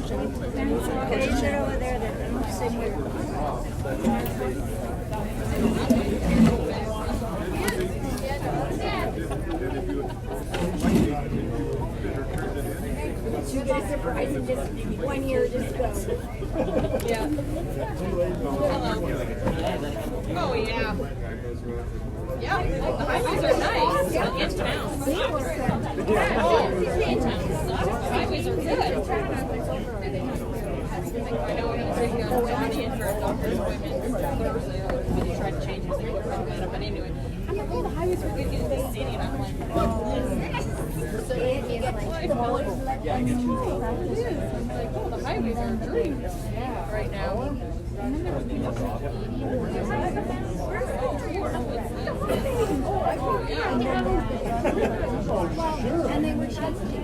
they're over there that I'm sitting here. You get a surprise and just 1 year just go. Yeah. Oh, yeah. Yeah, the highways are nice in town. The highways are good. I know he was taking Johnny in for a doctor's appointment Thursday, but he tried to change his thing. But anyway, I'm like, oh, the highways are good in the city, and I'm like, oh. So you get like, oh, the highways are a dream right now. And they were changing.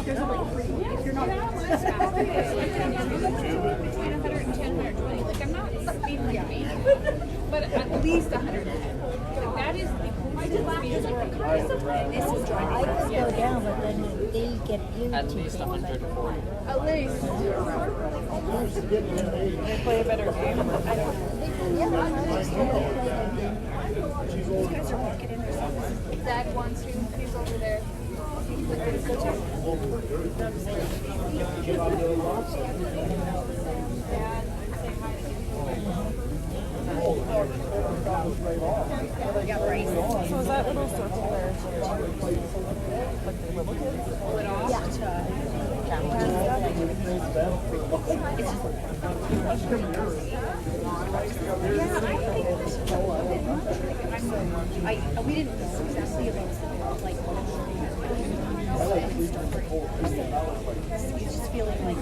There's only 3. If you're not between 110 and 120, like I'm not speeding like me, but at least 100. That is the this is driving. I could go down, but then they get irritated. At least 140. At least. They play a better game. These guys are walking in or something. Dad wants to. He's over there. So is that little circle there? Pull it off. We didn't know exactly about like it's just feeling like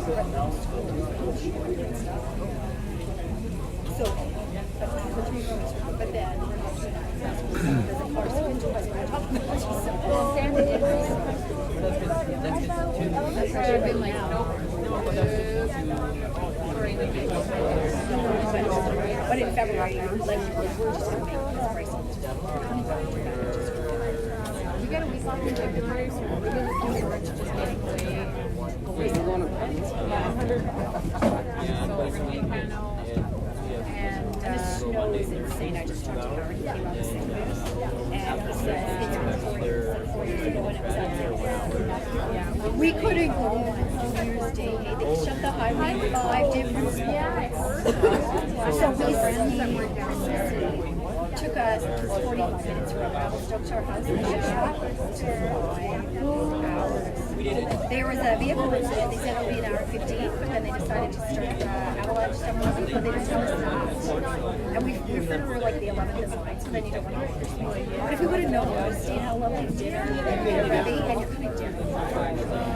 so but then I've been like, nope. But in February, like we're just going to make this price. We got a week off in February, so we're going to do orange just getting away. So we're going to be panel. And the snow is insane. I just talked to her and he came out the same way. And he said it's been 4 years ago when it was out there. Yeah. We couldn't go on New Year's Day. They shut the highway 5 different spots. So we took us 45 minutes from our house to our house. And there was a vehicle incident. They said it would be an hour 15, but then they decided to start avalanche somewhere, but they didn't tell us that. And we were like the 11th of night, so then you don't want to go. But if we would have known, we would have stayed at a lovely dinner, and you're ready, and you're coming down.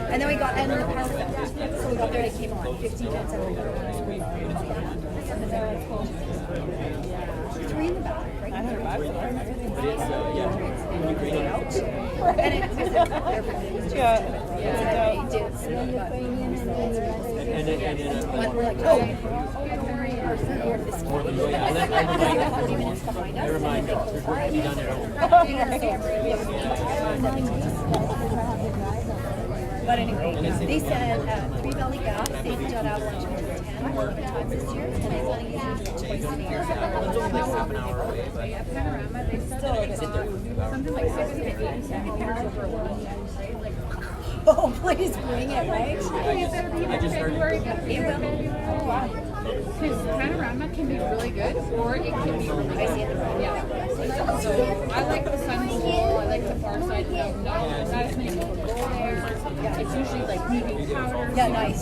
And then we got, and the power fell. So we got there, and it came on 15 minutes after we got there. It's three in the back, right? But it's, when you bring it out. And it was like, Yeah. And then we're like, oh, never mind, we've already done it all. But anyway, they said 3 belly gaps, they've done avalanche more than 10 11 times this year, and they want to use it twice a year. It's only like half an hour away, but Panorama, they still sit there for 2 hours. something like 60 to 80 seconds over one. Oh, please bring it, right? I just started. Because Panorama can be really good, or it can be really bad. Yeah. So I like the Sun Bowl, I like the far side. No, not as many people go there. It's usually like maybe powder. Yeah, nice.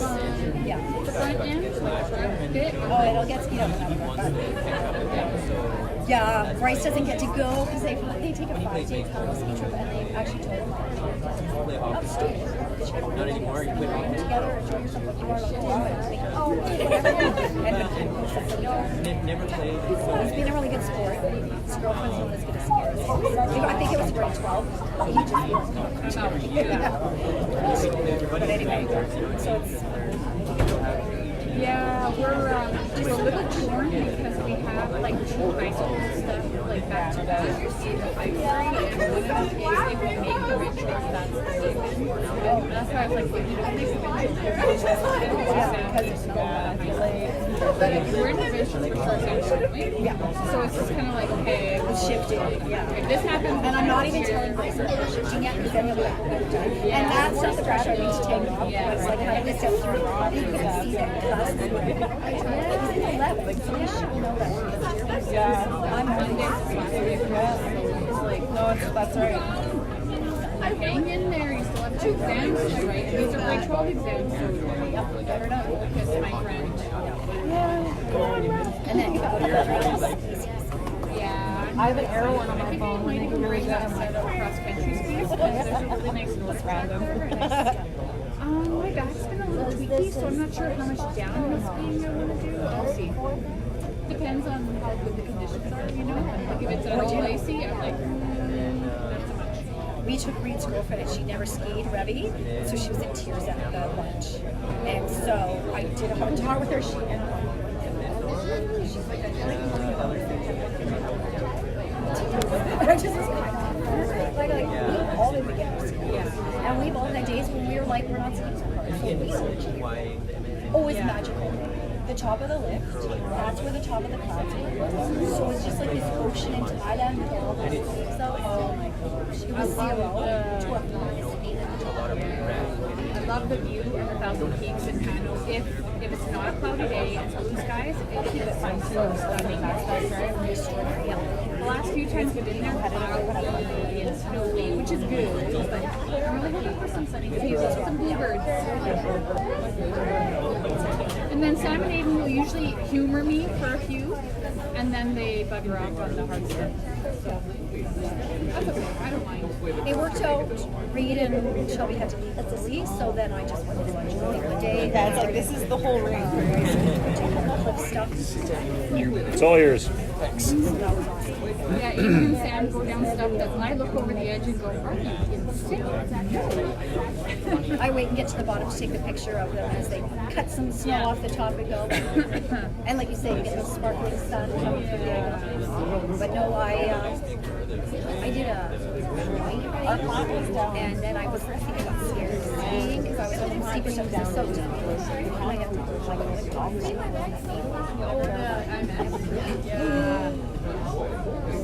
Yeah. The front end, bit. Oh, it'll get speed up. Yeah, Bryce doesn't get to go because they take a 5-day paddle ski trip and they actually told him Play hockey. Not anymore, you quit hockey. together enjoy yourself like you are Never played. He's been a really good sport. His girlfriend's not as good as Scares. I think it was grade 12. He just But anyway, so it's Yeah, we're just a little torn because we have like 2 high school stuff like back to back in the pipeline, and one of them is if we make the ridge trip, that's That's why I was like, you don't make we're interventions for short sandwich, right? Yeah. So it's just kind of like, okay, It's shifting, yeah. if this happens, And I'm not even telling Grace that we're shifting yet because then you'll be like, and that's not the pressure I need to take off. It's like, how do we step through? You couldn't see that class. It was 11, so we should know that. Yeah. I'm Monday, It's like, no, that's right. hang in there. You still have 2 exams to write. And these are grade 12 exams, so never know. Because my friend, And then you got yeah, I have an arrow one on my phone. might even bring that set up cross country skis because there's a really nice little random. My back's been a little tweaky, so I'm not sure how much downhill skiing I want to do. I'll see. Depends on how good the conditions are, you know. Like if it's at all icy, I'm like, not so much. we took Reed's girlfriend and she never skied Revy, so she was in tears at the lunch. And so I did a hard talk with her. She's like, I feel like I just was like we all been beginners. Yeah. And we've all had days when we were like, we're not skiing so hard. So we oh, it's magical. The top of the lift, that's where the top of the clouds are. So it's just like this ocean in Thailand with all those waves out. Oh my gosh. It was 0 to a I love the view of 1,000 peaks in Pano. If it's not a cloudy day and blue skies, it is so stunning. The last few times we've been there, cloudy and snowy, which is good. But I'm really hoping for some sunny days, some bluebirds. And then Sam and Aiden will usually humor me for a few, and then they bugger off on the hard stuff. So that's okay. I don't mind. It worked out. Reed and Shelby had to leave early, so then I just went to lunch early one day. Yeah, it's like, this is the whole ring. Stuff. It's all yours. Yeah, Aiden and Sam go down stuff that I look over the edge and go, are you insane? I wait and get to the bottom to take the picture of them as they cut some snow off the top and go. And like you say, you get the sparkling sun coming through the air. But no, I did a and then I was thinking about scared skiing because I was looking steeper stuff because it's so deep. I have to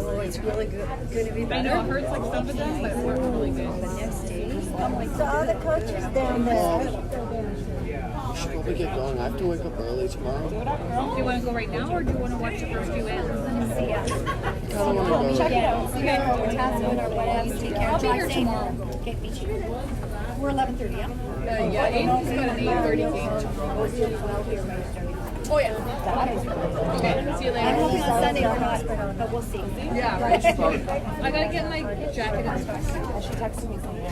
oh, it's really good. Good to be I better. know it hurts like some of them, but it works really good. The next day, I'm like, So all the coaches down there. We should probably get going. I have to wake up early tomorrow. Do you want to go right now, or do you want to watch the first few ends? see ya. I don't want to Check go. it out. See you guys. Tasman or whatever. Take care. I'll be here Drive safe. tomorrow. Okay, meet you. We're 11:30, yeah? Yeah, Aiden's got an 8:30 game. Oh yeah. Okay, see you I'm later. hoping on Sunday we're not, but we'll see. Yeah, right. I gotta get my jacket and stuff. She texted me something.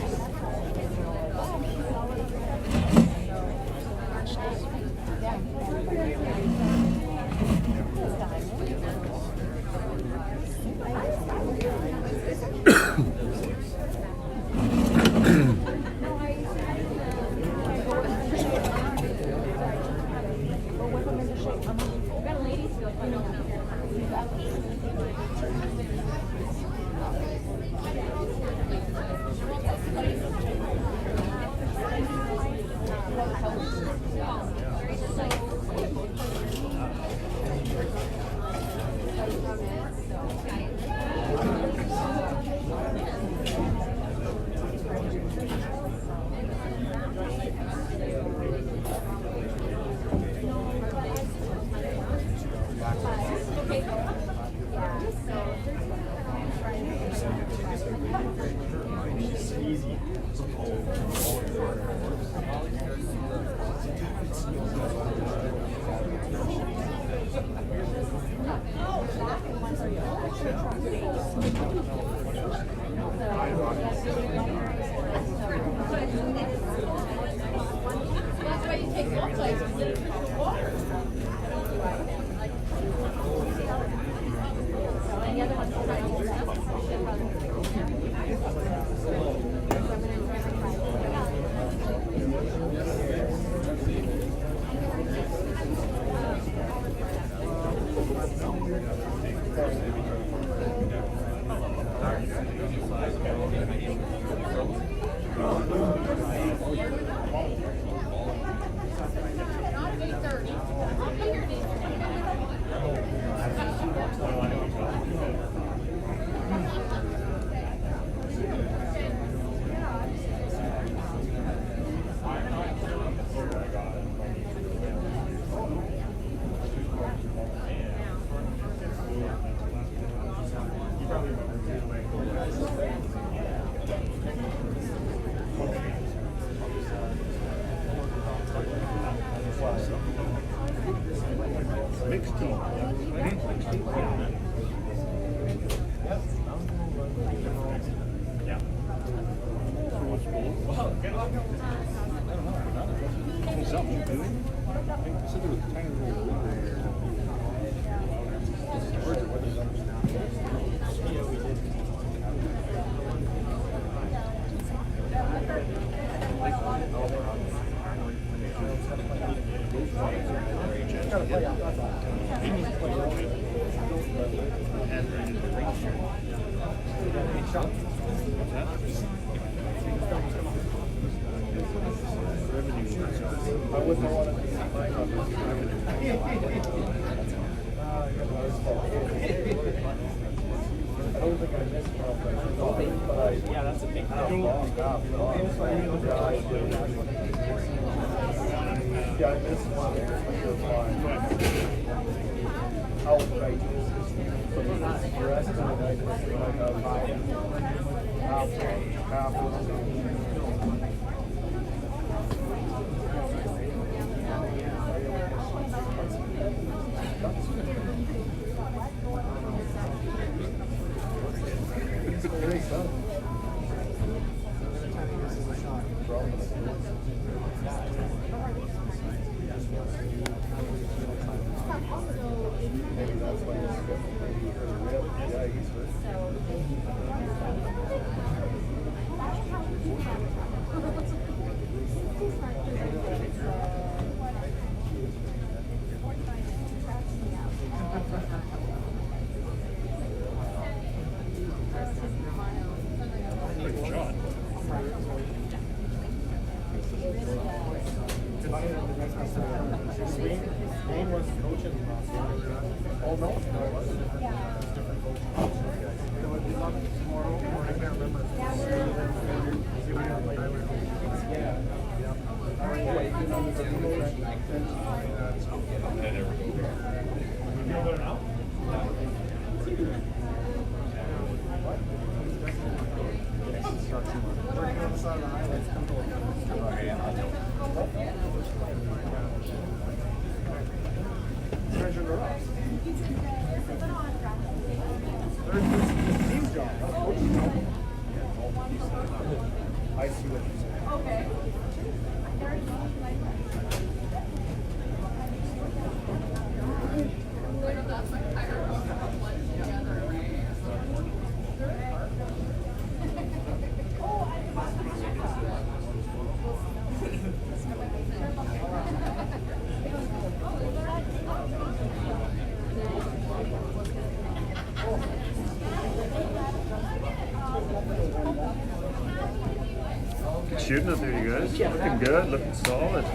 Shooting up there, you guys. Looking good, looking solid.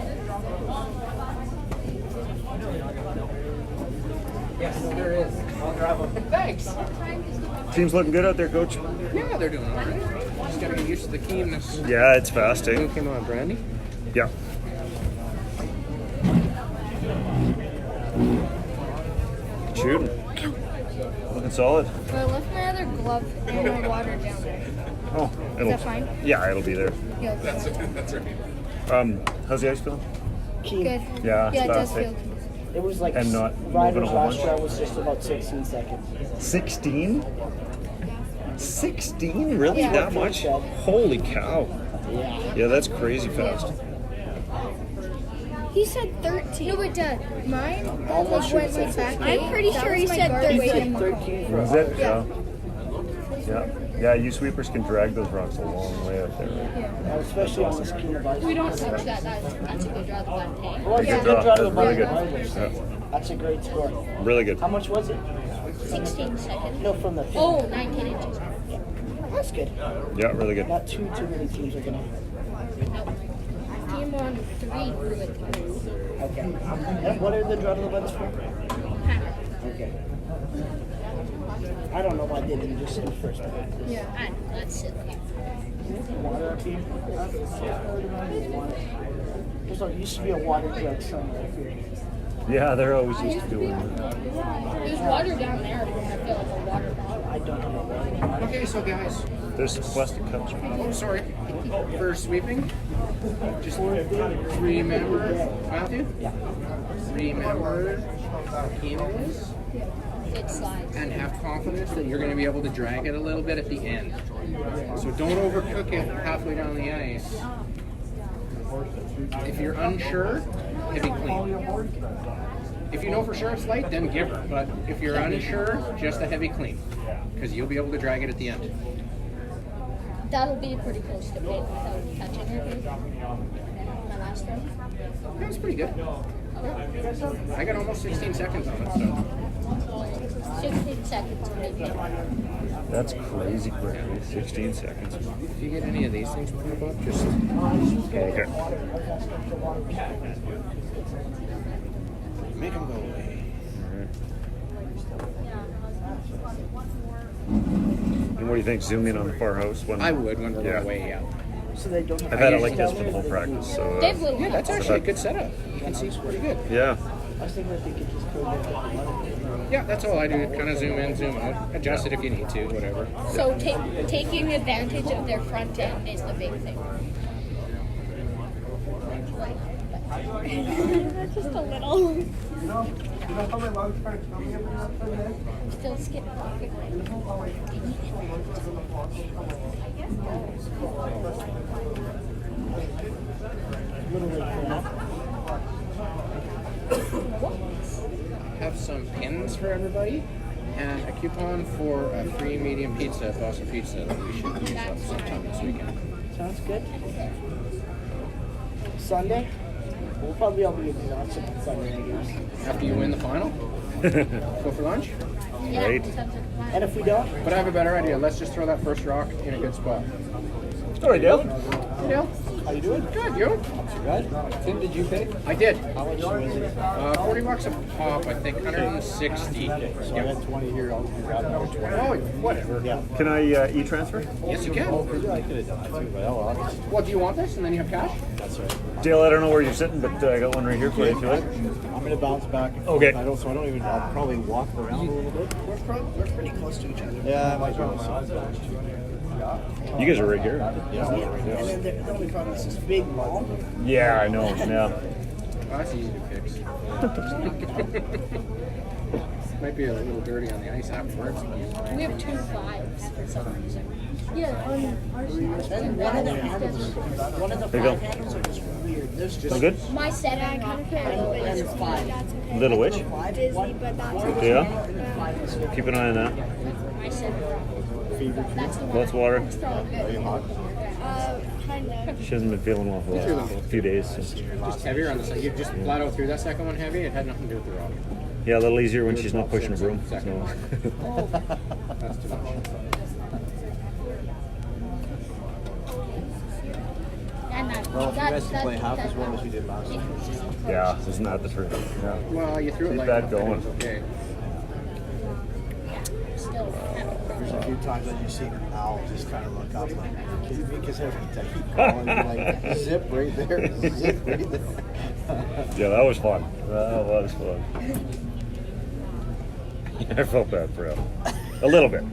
Yes, there is. I'll grab them. Thanks. Team's looking good out there, Coach. Yeah, they're doing all right. Just gotta get used to the keenness. Yeah, it's fast, eh? Came on, Brandy. Yeah. Shooting. Looking solid. So I left my other glove and my water down there. Oh, it'll, that fine? Yeah, it'll be there. Yeah, That's right. How's the ice feeling? Keen. good. Yeah, Yeah, it does fast, eh? feel good. It was like And not Ryder's moving a whole last bunch? round was just about 16 seconds. 16? 16? Really? Yeah. That much? Yeah. Holy cow. Yeah. Yeah, that's crazy fast. He said 13. No, but Dad, mine Almost went sure like back. he I'm pretty sure he said He 13. said 13 for Was us. it? Yeah. Yeah. Yeah, you sweepers can drag those rocks a long way up there. Yeah, especially on this keen of ice. We don't touch that. That's a good draw. The button tank. Well, it's Good a good draw. draw to the That's really button. good. Yeah. That's a great score. Really good. How much was it? 16 seconds. No, from the pin. Oh, 19 inches. That's good. Yeah, really good. Not too many teams are gonna. Team on 3 grew it through. Okay. And what are the draw to the buttons for? Okay. I don't know why they didn't just send first practice. Yeah. I know, that's silly. Water up here. There used to be a water jug somewhere up here. Yeah, they're always used to doing that. There's water down there. I feel like a water bottle. I don't know. Okay, so guys, There's plastic cups. oh, sorry. For sweeping, just remember, Matthew? Yeah. Remember pin is, It slides. and have confidence that you're going to be able to drag it a little bit at the end. So don't overcook it halfway down the ice. If you're unsure, heavy clean. If you know for sure it's light, then give her. But if you're unsure, just a heavy clean, because you'll be able to drag it at the end. That'll be pretty close to pin without touching it. My last one. That was pretty good. I got almost 16 seconds on it, so. 16 seconds maybe. That's crazy quick. 16 seconds. If you get any of these things put in the book, just Okay. Make them go away. And what do you think? Zoom in on the far house? When, I would when we're away, yeah. So they don't I've had it like this for the whole practice. So Dave will Yeah, that's actually a good setup. You can see it's pretty good. yeah. I was thinking that they could just go get the money. Yeah, that's all I do. Kind of zoom in, zoom out. Adjust it if you need to, whatever. So taking advantage of their front end is the big thing. Just a little. Still skip pocket. Have some pins for everybody and a coupon for a free medium pizza at Boston Pizza that we should use up sometime this weekend. Sounds good. Sunday? We'll probably all be in the option on Sunday, I guess. After you win the final, go for lunch. Yeah, Great. sounds like a plan. And if we don't, But I have a better idea. Let's just throw that first rock in a good spot. All right, Dale. Hey, Dale. how you doing? Good, you? Good. Tim, did you pay? I did. How much was it? $40 a pop, I think. 160. So I Yep. got 20 here. I'll grab another 20. Oh, whatever. Yeah. Can I e-transfer? Yes, you can. I could have done that too, but oh well. Well, do you want this and then you have cash? That's right. Dale, I don't know where you're sitting, but I got one right here for you if you like. I'm gonna bounce back. And Okay. forth. I don't even. I'll probably walk around a little bit. We're pretty close to each other. Yeah, I might go. You guys are right here. Yeah. And then the only problem is this big wall. Yeah, I know. Yeah. Oh, that's easy to fix. Might be a little dirty on the ice afterwards. We have 2 5s for some reason. Yeah, on our side. And one of the There you go. 5 handles are just weird. There's just Feel good? My set I kind of can't open and it. 5. Little witch? Disney, but that's okay. Yeah. Keep an eye on that. My set. That's the one. Lots of water. Kind of. She hasn't been feeling well for the last few days. So. Just heavier on the side. You just flat out through that second one heavy. It had nothing to do with the rock. Yeah, a little easier when she's not pushing a broom. So. That's too much. And that, Well, if you guys can play half as well as you did last time. Yeah, isn't that the truth? Yeah. Well, you threw it Keep like that going. Okay. Still. There's a few times that you see Al just kind of look up like, are you kidding me? Because I keep calling you like, zip right there, zip right there. Yeah, that was fun. That was fun. I felt bad for him. A little bit.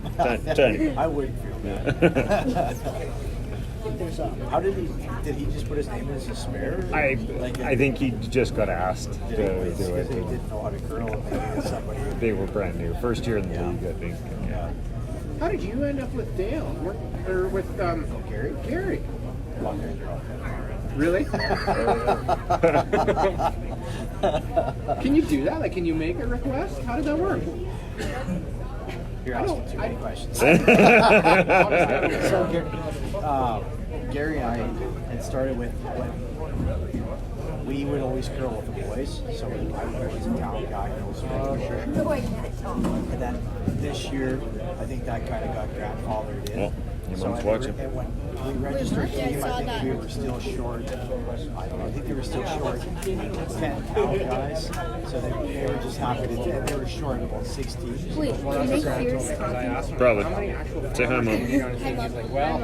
Tiny. I wouldn't feel bad. How did he just put his name in as a spare? I think he just got asked to do Because they it. didn't know how to curl and they needed somebody. They were brand new. First year in the league, I think. Yeah. How did you end up with Dale? Or with Gary? Gary. Long hair, they're all Really? Can you do that? Like, can you make a request? How did that work? You're asking too many questions. So, So Gary and I had started with when we would always curl with the boys. So I was a town guy, knows and then this year, I think that kind of got grandfathered in. Well, your So mom's and watching. And when we registered team, I think we were still short. I think they were still short 10 town guys. So they were just happy to. And they were short about 16. Wait, can you make yours? Probably. how many actual Say hi, Mom. you know, and he's like, well,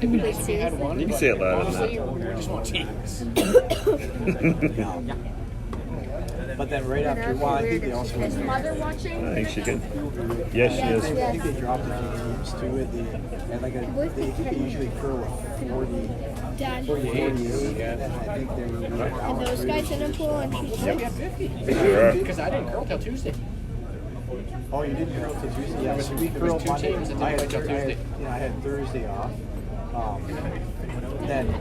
Wait, seriously? You can say it louder than honestly, that. we just want teams. But then right after, well, I think they also Is mother watching? I think she can. Yes, she is. I think they dropped a few teams too, and like they think they usually curl with 40, Dad. 48, and then I think they were really And balanced. those guys in a pool on Tuesday. Yeah, 50. Sure. Because I didn't curl till Tuesday. Oh, you didn't curl till Tuesday? Yeah, was- so we there was curled two Monday. teams that didn't I had play till Tuesday. I had Thursday off. Then,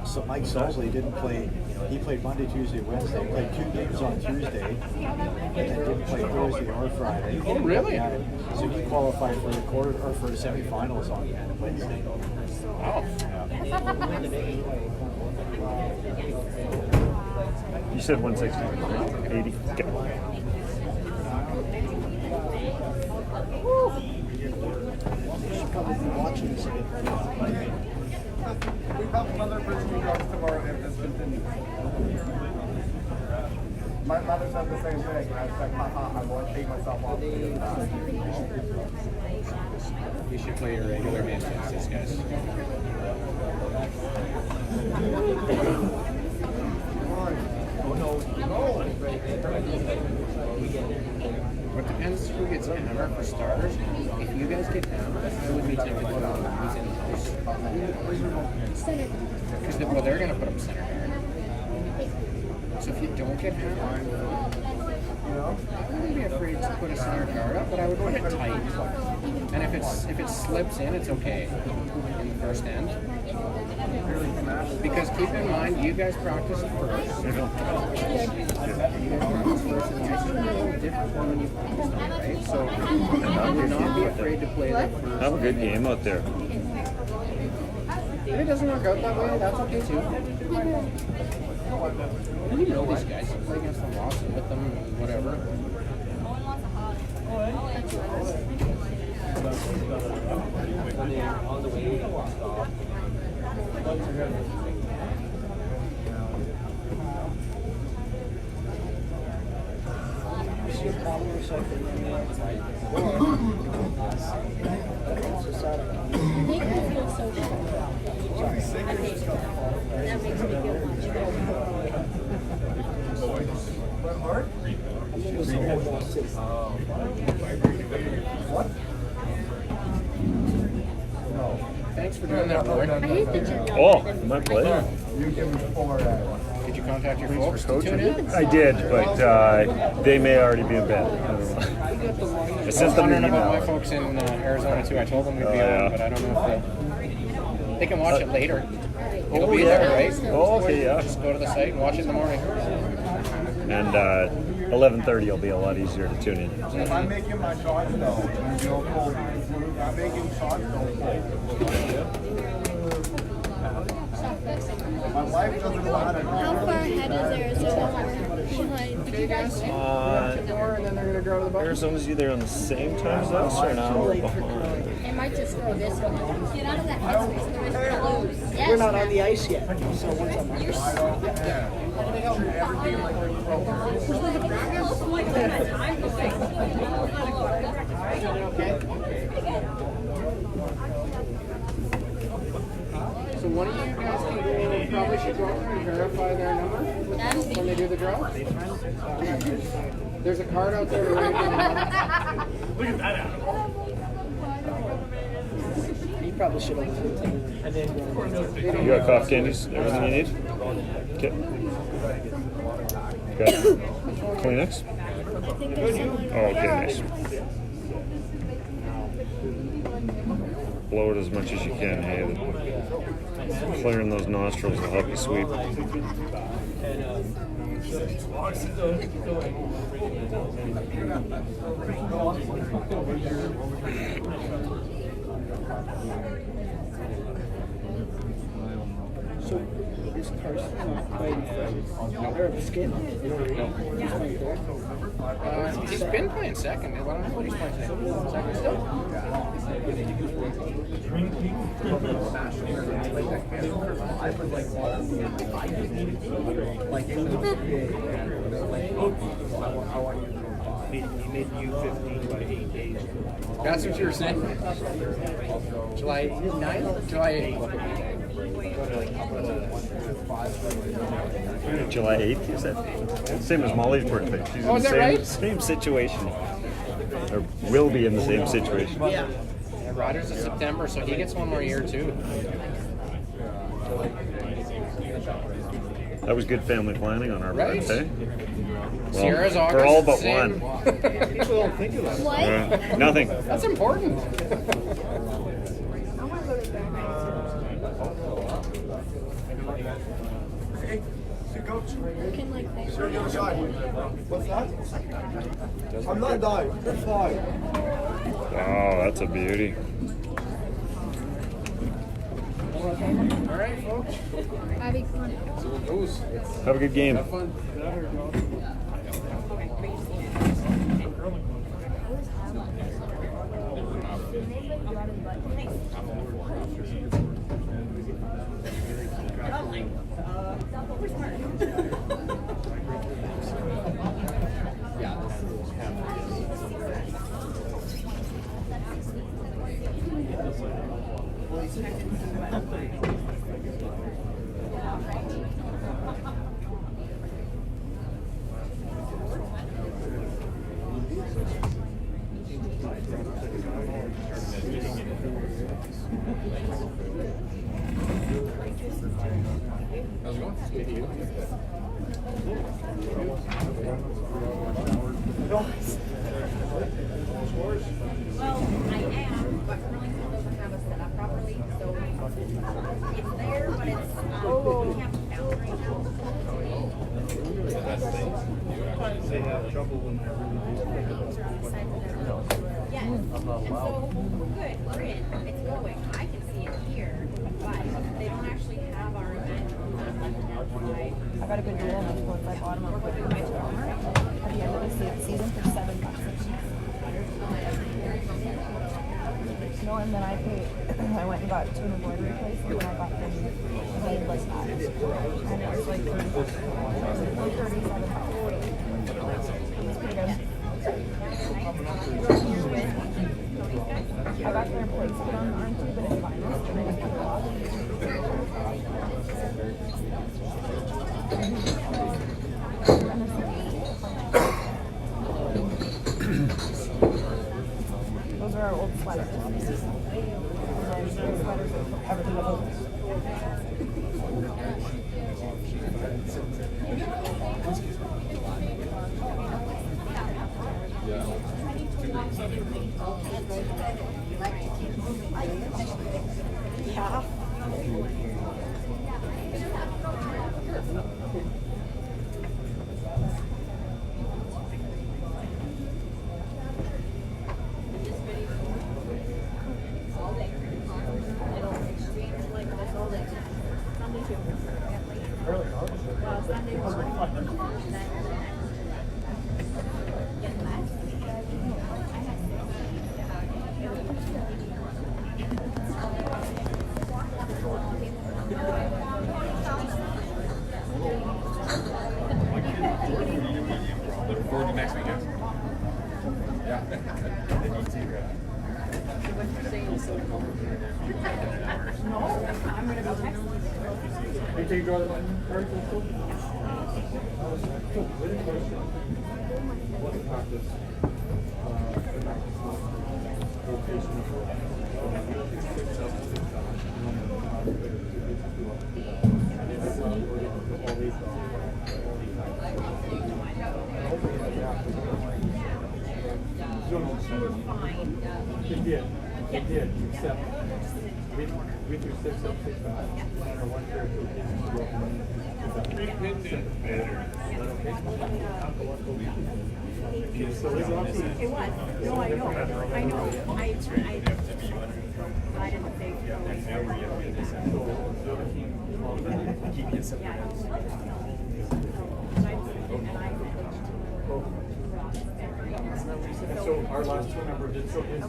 so Mike Solsley didn't play. He played Monday, Tuesday, Wednesday. Played 2 games on Tuesday, and then didn't play Thursday or Friday. Oh, really? Yeah. So he qualified for the quarter or for the semifinals on Wednesday. Wow. You said 160. 80. Okay. Watching this again. We have another person who goes tomorrow if this continues. My mother said the same thing. I was like, haha, I won't take myself off. You should play your regular man tennis, guys. It depends who gets hammered for starters. If you guys get hammered, I would be tempted to go who's in the house. Because they're going to put up center guard. So if you don't get hammered, I wouldn't be afraid to put a center guard up, but I would put it tight. And if it slips in, it's okay in the first end. Because keep in mind, you guys practice first. You practice first, and it's a little different from when you practice them, right? So I would not be afraid to play that first. Have a good game out there. If it doesn't work out that way, that's okay too. You know these guys. You play against them often with them, whatever. On the way, stop. That makes me feel much Thanks for doing that, boy. I hate the gym. Oh, my pleasure. You give me 4 Did you contact your folks to tune in? I did, but they may already be in bed. I don't know. I sent them an Wondering about my email. folks in Arizona too. I told them we'd be yeah. on, but I don't know if they can watch it later. It'll Oh, be yeah. there, right? Oh, okay, yeah. Just go to the site and watch it in the morning. And 11:30 will be a lot easier to tune in. If I'm making my shots though, you know, cold. I'm making shots though. My wife doesn't know how to How far ahead is Arizona behind? Did you guys see? And then they're gonna go to the bus. Arizona's either on the same time as us or an hour behind. It might just throw this one. Get out of that headspace. There is no lose. Yes. We're not on the ice yet. So once I'm on So one of you guys can go, probably should go over and verify their number when they do the draw. There's a card out there. Look at that. You probably should have. You got cough candies? Everything you need? Okay. Okay. Kleenex? I think there's someone. Oh, okay, nice. Blow it as much as you can, hey. Clearing those nostrils will help you sweep. So is Carson not playing for the skin? He's playing there. He's been playing second. I don't know what he's playing second. Second still? He made U15 by 8 days. That's what you were saying? July 9th? July 8th. July 8th, you said? Same as Molly's birthday. She's Oh, in is the that right? same situation. Or will be in the same situation. Yeah, Ryder's in September, so he gets one more year too. That was good family planning on our Right? birthday. Well, Sierra's August. for all but same. one. People don't think of that. What? Nothing. That's important. Can like they Sir, you're shy. What's that? I'm not dying. You're fine. Oh, that's a beauty. All right, folks. Abby, come on. So it goes. Have a good game. Have fun. How's it going? Well, I am, but Burlington doesn't have it set up properly, so it's there, but it's, we can't count right now. They have trouble when Yeah, and so, good, we're in, it's going, I can see it here, but they don't actually have our event on the left-hand side. I got a good deal on those ones. I bought them on Quick My Farmer at the end of the season for $7 a piece. No, and then I paid. I went and got two embroidery places, and I got them made like that. And it was like $37. It was pretty good. I got their place put on the arm too, but it's fine. And I just cut it off. Those are our old sweaters. And then the sweaters are everything else. Yeah. Looking forward to next weekend. Yeah. Hey, can you draw the card? It did, except we threw 6 up, 6 back. Or 1 pair of 2 pieces to go up and so is it option? It was, no, I know, I didn't think. Keep it separate. And so our last 2 number did so his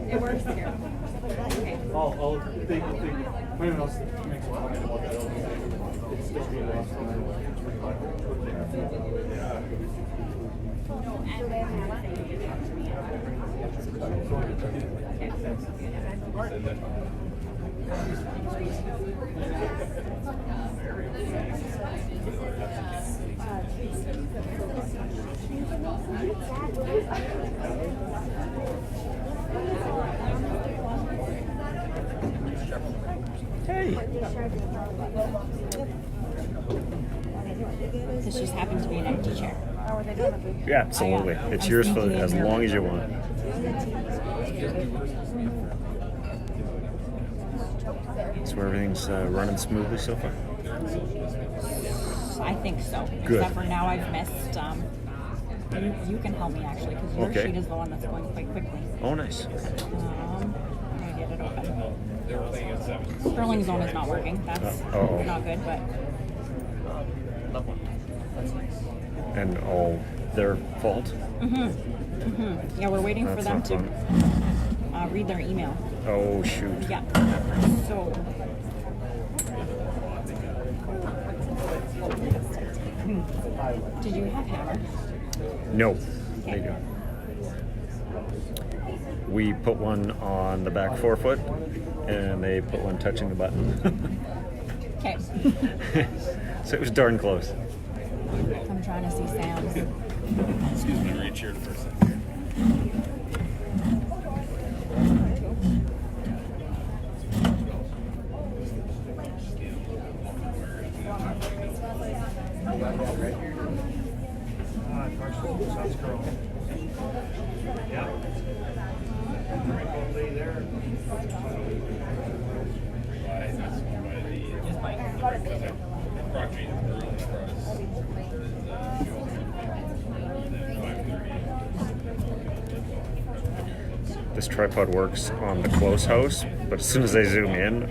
It works here. Okay. I'll think when else makes a comment about that. It's still being lost. Hey. This just happens to be an empty chair. Yeah, absolutely. It's I'm yours for sneaking in as here. long as you want. So everything's running smoothly so far. I think so. Good. Except for now I've missed. You can help me actually because your Okay. sheet is the one that's going quite quickly. Oh, nice. I'm gonna get it open. Sterling zone is not working. That's Uh-oh. not good, but And all their fault. yeah, we're waiting for That's them not to fun. read their email. Oh, shoot. Yeah. So. Did you have hammer? No, they do. We put one on the back forefoot, and they put one touching the button. Okay. So it was darn close. I'm trying to see Sam's. Excuse me, reach here for a second. This tripod works on the close house, but as soon as I zoom in,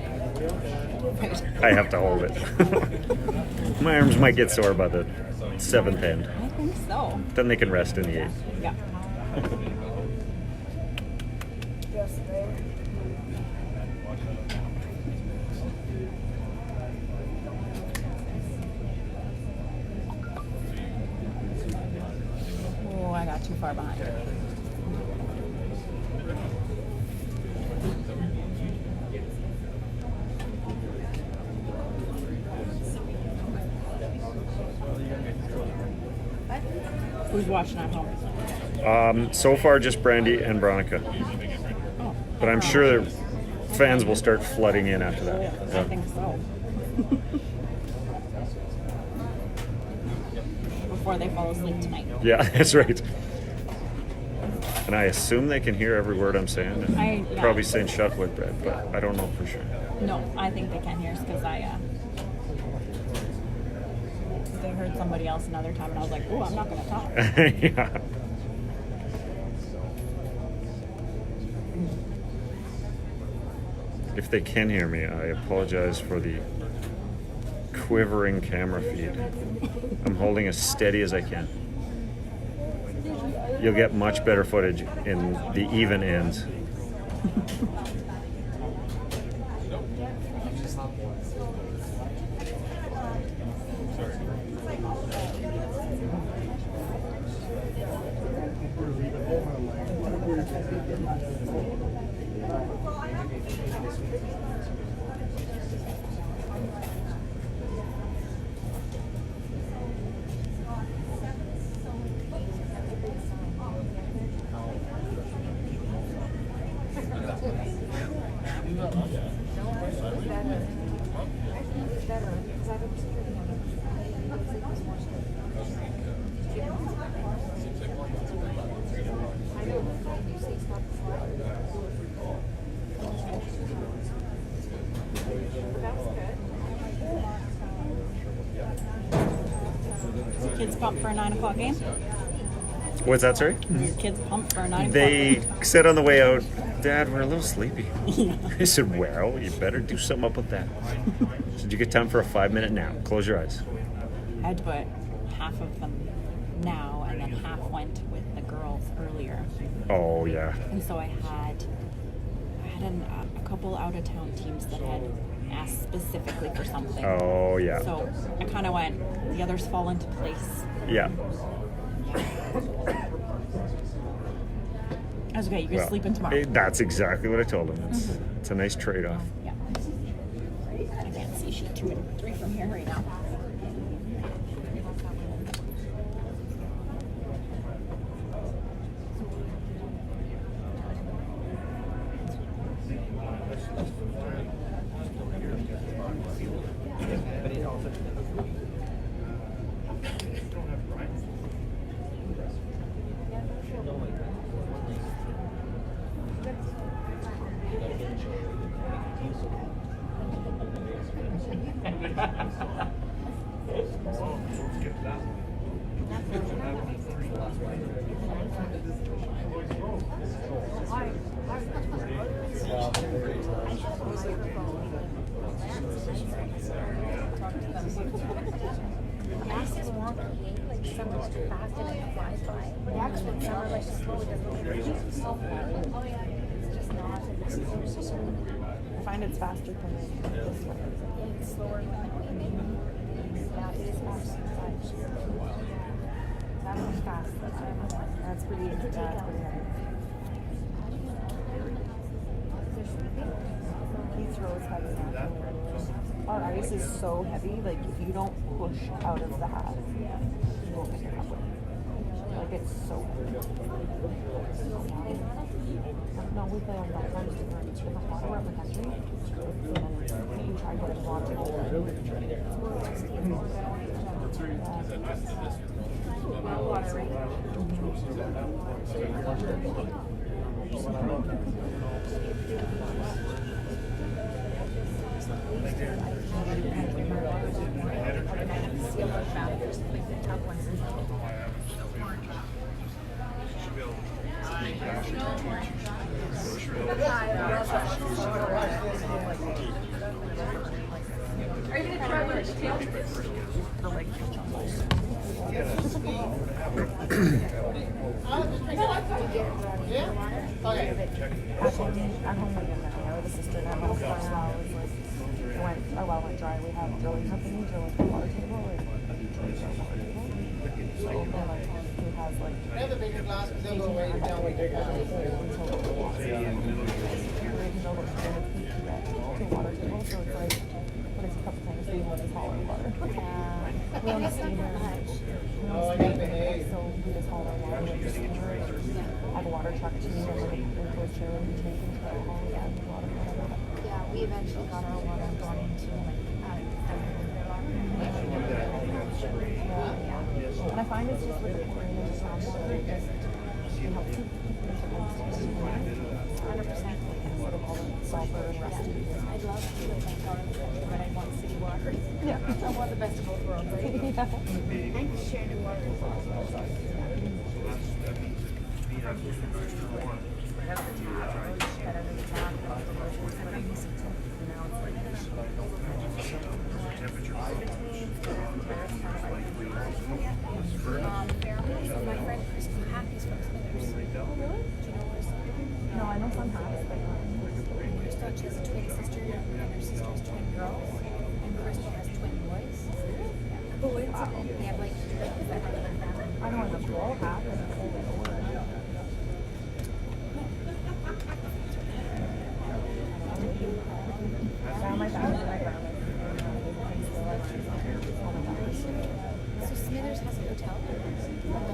I have to hold it. My arms might get sore by the 7th end. I think so. Then they can rest in the 8th. Yeah. Oh, I got too far behind. Who's watching at home? So far, just Brandy and Veronica. But I'm sure that fans will start flooding in after that. I Yeah. think so. Before they fall asleep tonight. Yeah, that's right. And I assume they can hear every word I'm saying. Yeah. Probably saying shut with bread, but I don't know for sure. No, I think they can hear us because they heard somebody else another time, and I was like, "Oh, I'm not going to talk." Yeah. If they can hear me, I apologize for the quivering camera feed. I'm holding as steady as I can. You'll get much better footage in the even ends. Kids pumped for a 9 o'clock game? What's that, sorry? Your kids pumped for a 9 o'clock They game? said on the way out, Dad, we're a little sleepy. I said, well, you better do something up with that. I said, you get time for a 5-minute nap. Close your eyes. I had to put half of them now, and then half went with the girls earlier. Oh, yeah. And so I had a couple out-of-town teams that had asked specifically for something. Oh, yeah. So I kind of went, the others fall into place. Yeah. That's okay. You can sleep in tomorrow. That's exactly what I told him. It's a nice trade-off. Yeah. I can't see sheet 2 and 3 from here right now. Fast is wonky. Like some are fast and it flies by. Actually, some are like slow. It doesn't so it's just not. I find it's faster for me this way. It's slower than yeah, it is faster. That one's fast. That's pretty heavy. He throws heavy now. Our ice is so heavy, like if you don't push out of the half, you won't pick it up with it. Like it's so heavy. No, we play on that times different. In the water we're in the country. And then we try to get water Are you going to try one of the tail? the leg At home we have a sister that has a house. Like, our well went dry. We have drilling companies or like the water table or so like who has like Another bigger glass because they'll go way down way bigger. to water table, so it's like what is a couple times we want is hauling water. We own a steamer. So we just haul our water with the steamer. I have a water truck too, and like into a trailer and tank and try to haul water, whatever. Yeah, we eventually got our water gone into like And I find it's just with the chlorine and the groundwater, it just helps keep 100%. instead of all the sulfur and rusty. I'd love to live my garden, but I want city water. Yeah. I want the best of both worlds, right? Yeah. And share the water. My friend Chris Happy's from Smithers. Oh, really? Do you know where? No, I know some have, but Crystal, she has a twin sister, and her sister's twin girls, and Crystal has twin boys. Boys? Wow. They have like twins that have like that. I know the girl have and the whole my dad and my grandma. So Smithers has a hotel? A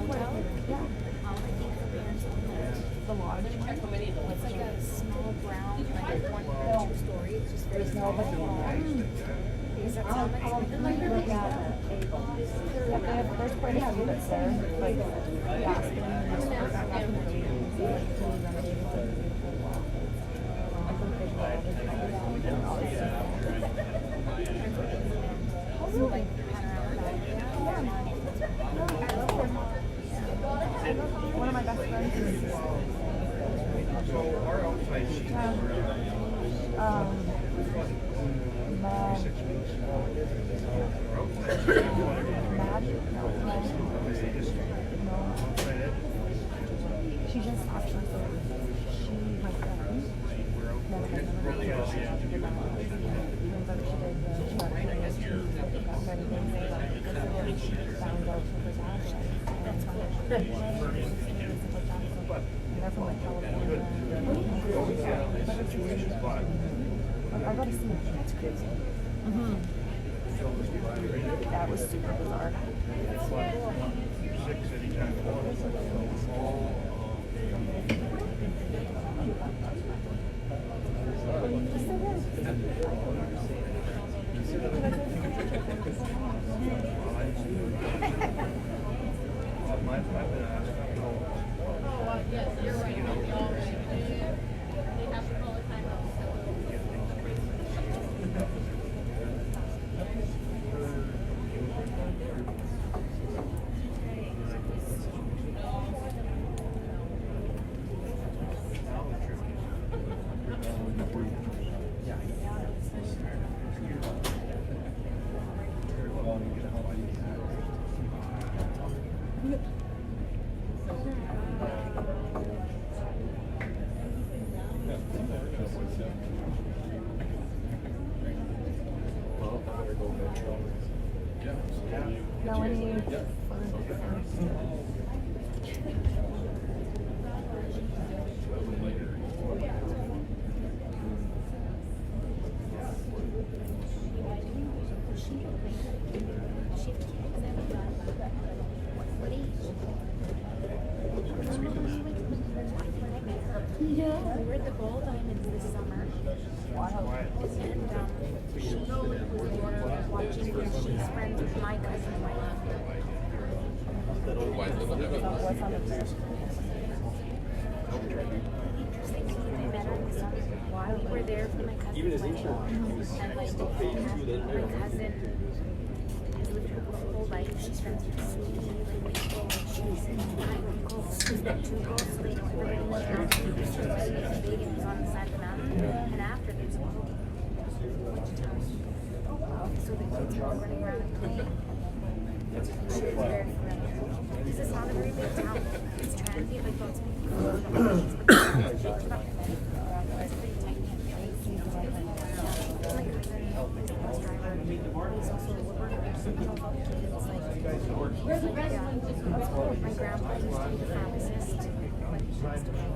motel? Yeah. I think the parents own that. The lodge. It's like a small brown, like 1 or 2 story. It's just very small. Does that sound like something like really? There's quite a few that's there. Like Aspen and So like panorama. one of my best friends is she just actually my friend found out from her dad That's fine. They're from like California. I gotta see. That's crazy. That was super bizarre. We were at the Gold Diamonds this summer. And she was watching her. She's friends with my cousin, Wyatt. We met her in the summer. We were there for my cousin's wedding. And like, my cousin has lived her whole life. She's friends with Sweetie, like Rachel, and she's my uncle. She's got 2 girls, so they know everybody in the town. Her wedding is big and it's on the side of the mountain. And after there's a town. So the kids are all running around and playing. She was very familiar. This is not a very big town. It's transient, like lots of people go to the beach, but it's pretty tiny and place. My cousin, the bus driver, he's also a woodworker. He knows all the kids. Like, yeah. My grandpa used to be the pharmacist when he passed away.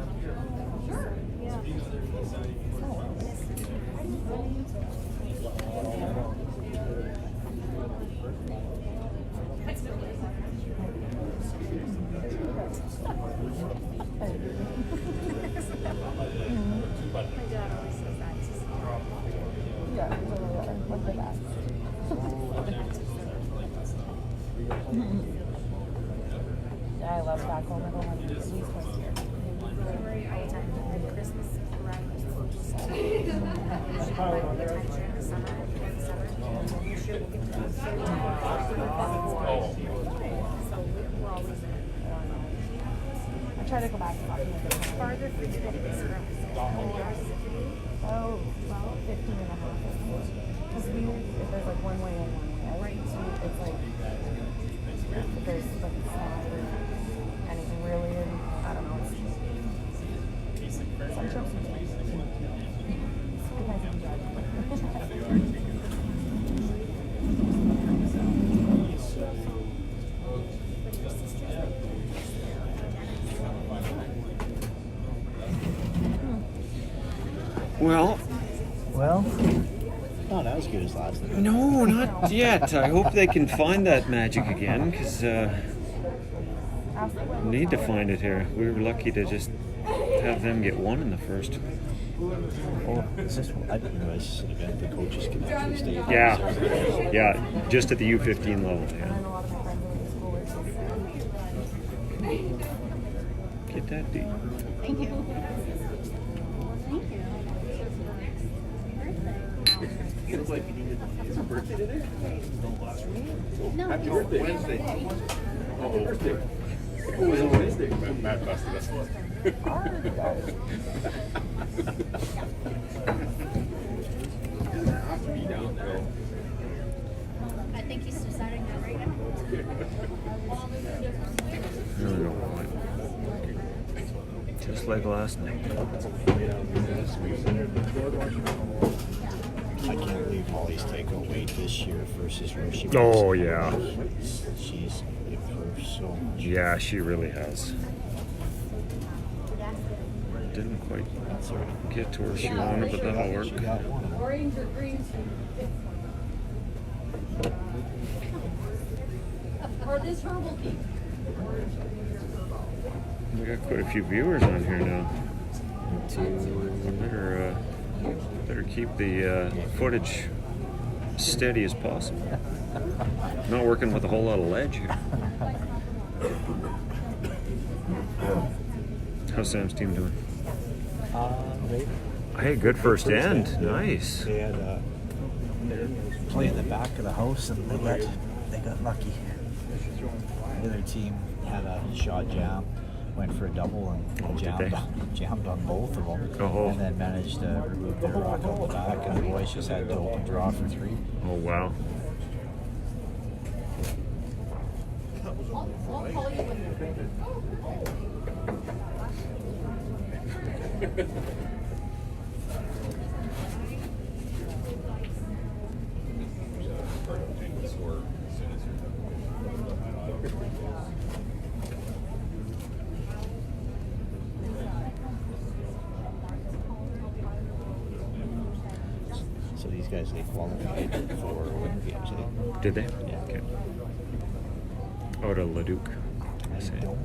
My dad always says that. It's just, Yeah, look at that. Yeah, I love back home. I don't have these ones here. all the time. At Christmas, around the usually around the time during the summer, this year we'll get to the third time. So we're always there. I try to go back. It's farther for you than it is for us. How many hours is it for you? Oh, well, 15 and a half. Because if there's like one way in, one way out, right. So it's like, if there's like a slide or anything really, and I don't know. Some trips are good. Depends on the driver. Well, not as good as last time. No, not yet. I hope they can find that magic again, because we need to find it here. We were lucky to just have them get one in the first. Oh, is this? I didn't realize this is an event the coaches can actually stay. Yeah, just at the U15 level. Yeah. Get that deep. Thank you. It was like his birthday today? No, Happy birthday. Wednesday. Happy birthday. It was on Wednesday. Matt busted us. Doesn't have to be down there. I think he's deciding that right now. I don't know why. Just like last night. I can't believe Holly's takeout weight this year versus where she was. Oh, yeah. She's improved so much. Yeah, she really has. Didn't quite get to where she wanted, but that'll work. She got one of them. Orange or green tea? Or this herbal tea? We got quite a few viewers on here now. Better keep the footage steady as possible. Not working with a whole lot of ledge here. How's Sam's team doing? Hey, good first end. Nice. They had they're playing the back of the house and they got lucky. The other team had a shot jam, went for a double and jammed on both of them, and then managed to remove their rock out the back, and the boys just had to open draw for 3. Oh wow. So these guys, they qualified for winter games, I think. Did they? Yeah. Okay. Out of Leduc. I don't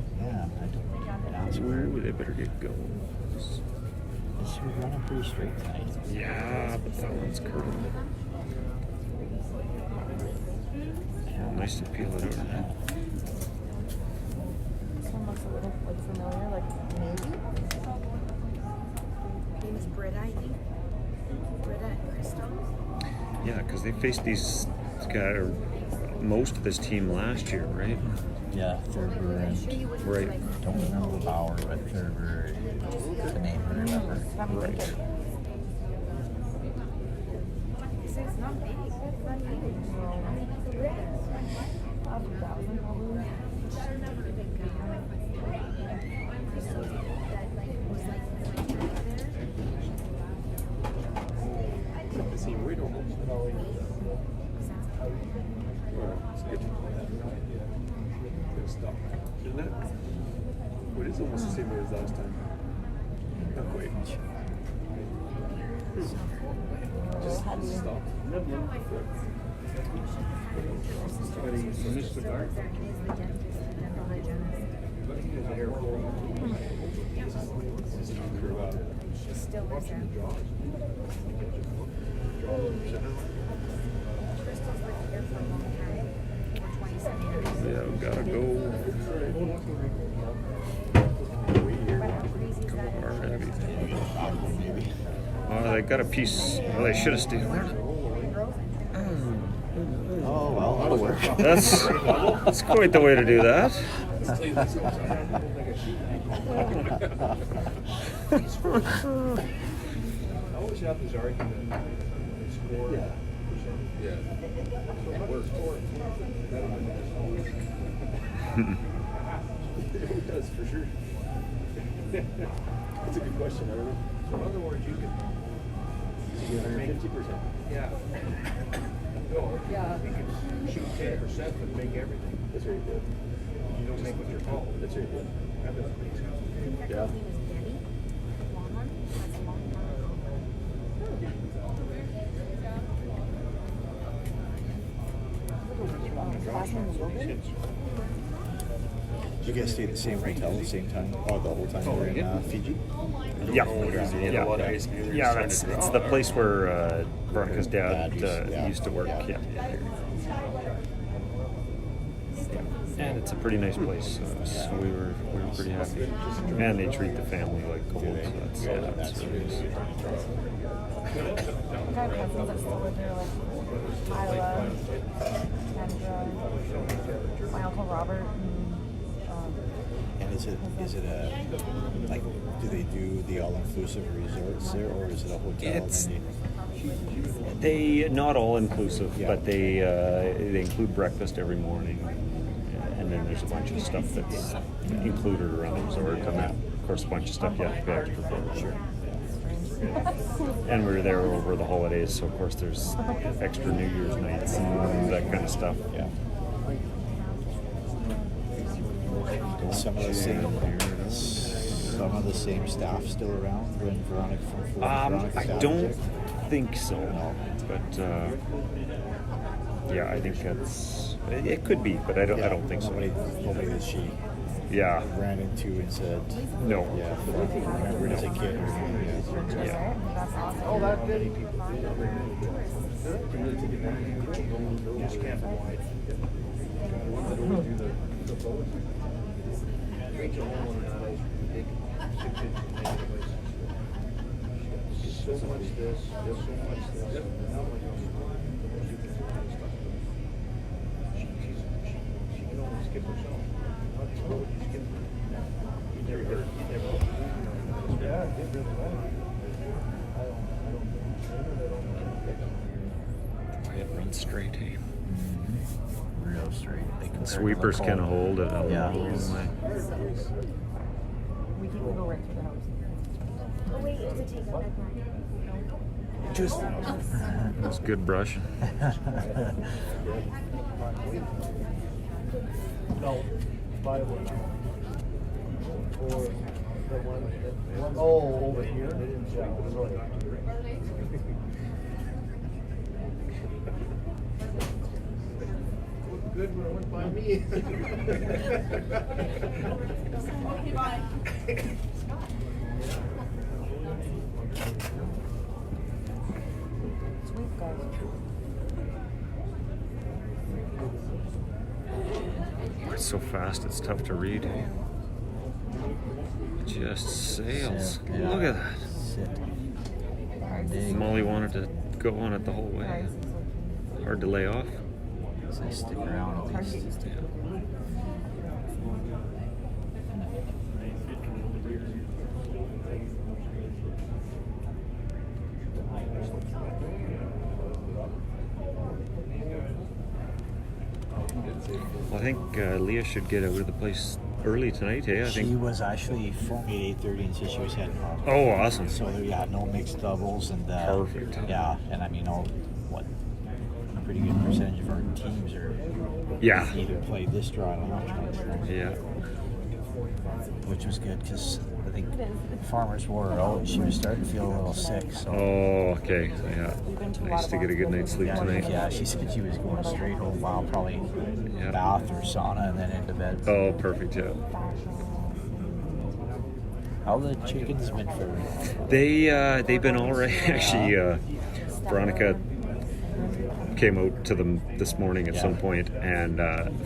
ask where. Ooh, they better get going. This is running pretty straight tonight. Yeah, but that one's curved. Yeah, nice to peel it out. This one looks a little like familiar, like maybe. Her name is Britta, I think. Britta and Crystal. Yeah, because they faced these guys, most of this team last year, right? Yeah, Thurber and Right. don't remember Bauer, but Thurber, the name I remember. Right. It's not big. It's not huge. See, we don't it's good. Good stuff. Isn't it? Well, it is almost the same way as last time. Not quite. Just stop. Missed the guard. She still lives there. Crystal's lived here for a long time. For 27 years. Yeah, we gotta go. But how crazy is that? Maybe. Oh, they got a piece. Well, they should have stayed there. Oh, well, that'll work. That's quite the way to do that. I always have this argument that they score. Yeah. It works. It does, for sure. That's a good question, I don't know. So in other words, you can get 150%. Yeah. Yeah. You can shoot 10% but make everything. That's very good. You don't make what you're called. That's very good. Yeah. You guys stayed at the same hotel at the same time, or the whole time you were in Fiji? Yeah, it's the place where Veronica's dad used to work. Yeah. And it's a pretty nice place, so we were pretty happy. And they treat the family like gold, so that's really nice. I got cousins that still live there, like Isla, Kendra, my uncle Robert. And is it like, do they do the all-inclusive resorts there, or is it a hotel? They not all inclusive, but they include breakfast every morning, and then there's a bunch of stuff that's included around the resort, and then, of course a bunch of stuff you have to pay extra for. Sure. And we were there over the holidays, so of course there's extra New Year's nights and that kind of stuff. Yeah. some of the same staff still around when Veronica from Veronica I started don't there? think so, but yeah, I think that's it. Could be, but I don't think so. Nobody that she Yeah, ran into and said, no. yeah, remember as a kid. Or anything, Yeah. That's awesome. Oh, that did. So much this, so much this. She can only skip herself. Yeah, it did really well. It runs straight, hey. Real straight. They The sweepers can hold it a Yeah. long way. We go right through the house. Oh, wait, you have to take out that Just That's good brush. No, buy one. Or the one that, oh, over here? They didn't sweep it, sorry. Good when it went by me. Sweet guys. It's so fast, it's tough to read. Just sails. Yeah. Look at that. Dig. Molly wanted to go on it the whole way. Hard to lay off. So they stick around at least. Well, I think Leah should get out of the place early tonight, hey? I She think. was actually phoned me at 8:30 and said she was heading home. Oh, awesome. So yeah, no mixed doubles and Perfect. Yeah, and I mean, a pretty good percentage of our teams are Yeah. either played this draw or not draw, Yeah. which was good because I think Farmers wore her out and she was starting to feel a little sick. So Oh, okay. Yeah. Nice to get a good night's sleep tonight. yeah, she said she was going straight home. Wow, probably Yeah. bath or sauna and then into bed. Oh, perfect. Yeah. How the chickens been faring? They've been all right. Actually, Veronica came out to them this morning at some point and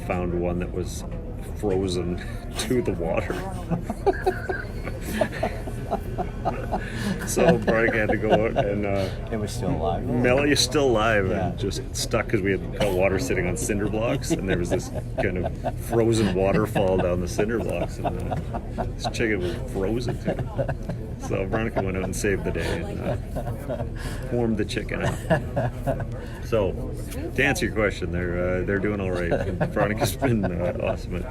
found one that was frozen to the water. So Veronica had to go out and It was still alive. Melly is still alive Yeah. and just stuck because we had water sitting on cinder blocks and there was this kind of frozen waterfall down the cinder blocks and this chicken was frozen too. So Veronica went out and saved the day and warmed the chicken up. So to answer your question, they're doing all right. Veronica's been awesome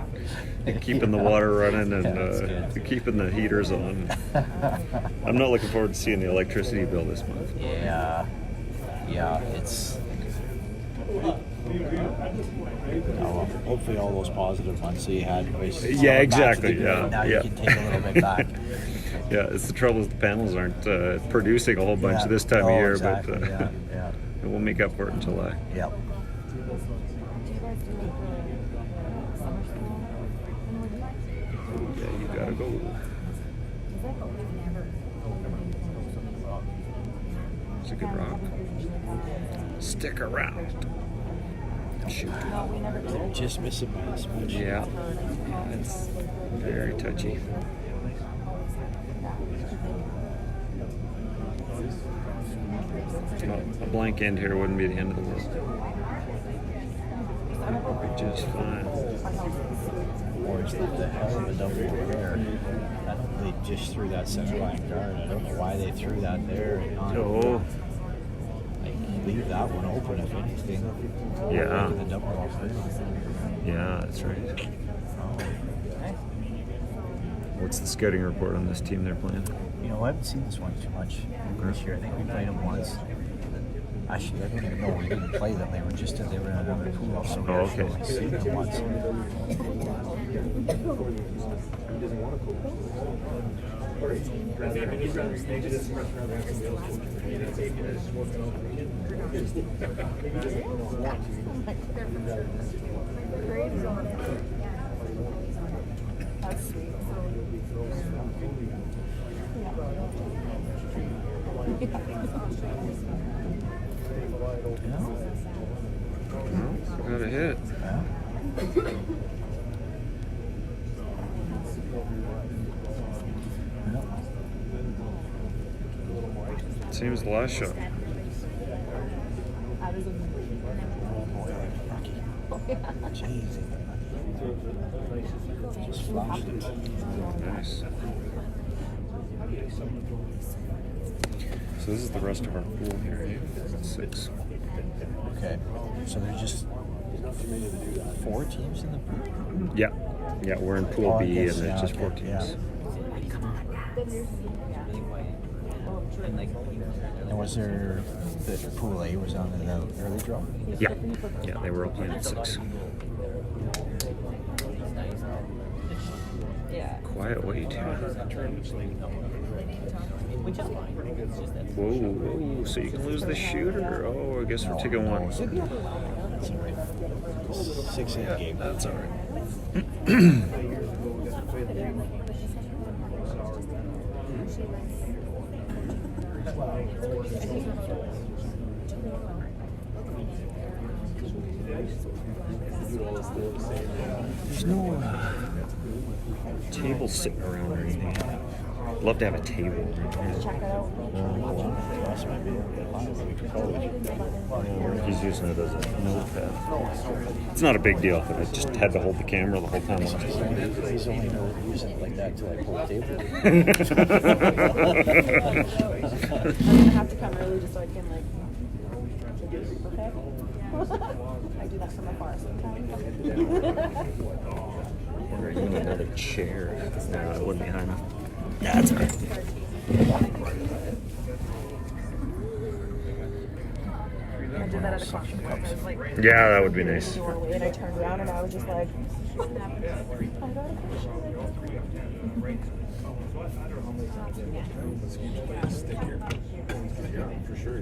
at keeping the water running and keeping the heaters on. I'm not looking forward to seeing the electricity bill this month. Yeah, it's. Well, hopefully, all those positive ones that you had. Yeah, exactly. Yeah, Now yeah. you can take a little bit back. Yeah, it's the trouble is the panels aren't producing a whole bunch this time of year, exactly. but Yeah. we'll make up for it in July. Yep. Do you guys do the summer school? Yeah, you gotta go. It's a good rock. Stick around. Shoot. No, we never did. Just missing by this much. Yeah, it's very touchy. Well, a blank end here wouldn't be the end of the world. We're just fine. Or it's the hell of a double there. I don't. They just threw that center line guard. I don't know why they threw that there and not. Oh, Like, leave that one open if anything. Yeah. The double off there. yeah, that's right. What's the scouting report on this team they're playing? You know, I haven't seen this one too much this year. I think we played them once. Actually, I don't even know. We didn't play them. They were in another pool, so we Oh, actually okay. only seen them once. That's sweet. Got a hit. Same as the last shot. Jeez. Just flashed it. Nice. So this is the rest of our pool here. 6. Okay. So there's just 4 teams in the pool? Yeah. Yeah, we're in Pool Oh, I B guess, and there's just 4 okay, teams. And was there the Pool A was on in the early draw? Yeah. Yeah, they were all playing at 6. Quiet wait here. Whoa, whoa, so you can lose the shooter? Oh, I guess we're taking one. That's all right. 6-8 game. That's all right. There's no table sitting around or anything. I'd love to have a table. Check it out. He's using it as a notepad. It's not a big deal, but I just had to hold the camera the whole time. He's only using it like that to like hold the table. I'm gonna have to come early just so I can like. Okay. I do that from afar sometimes. Or even another chair. No, it wouldn't be high enough. Yeah, that's all right. I did that at a coffee shop. I was like, Yeah, that would be nice. doorway, and I turned around and I was just like, I got a picture. For sure.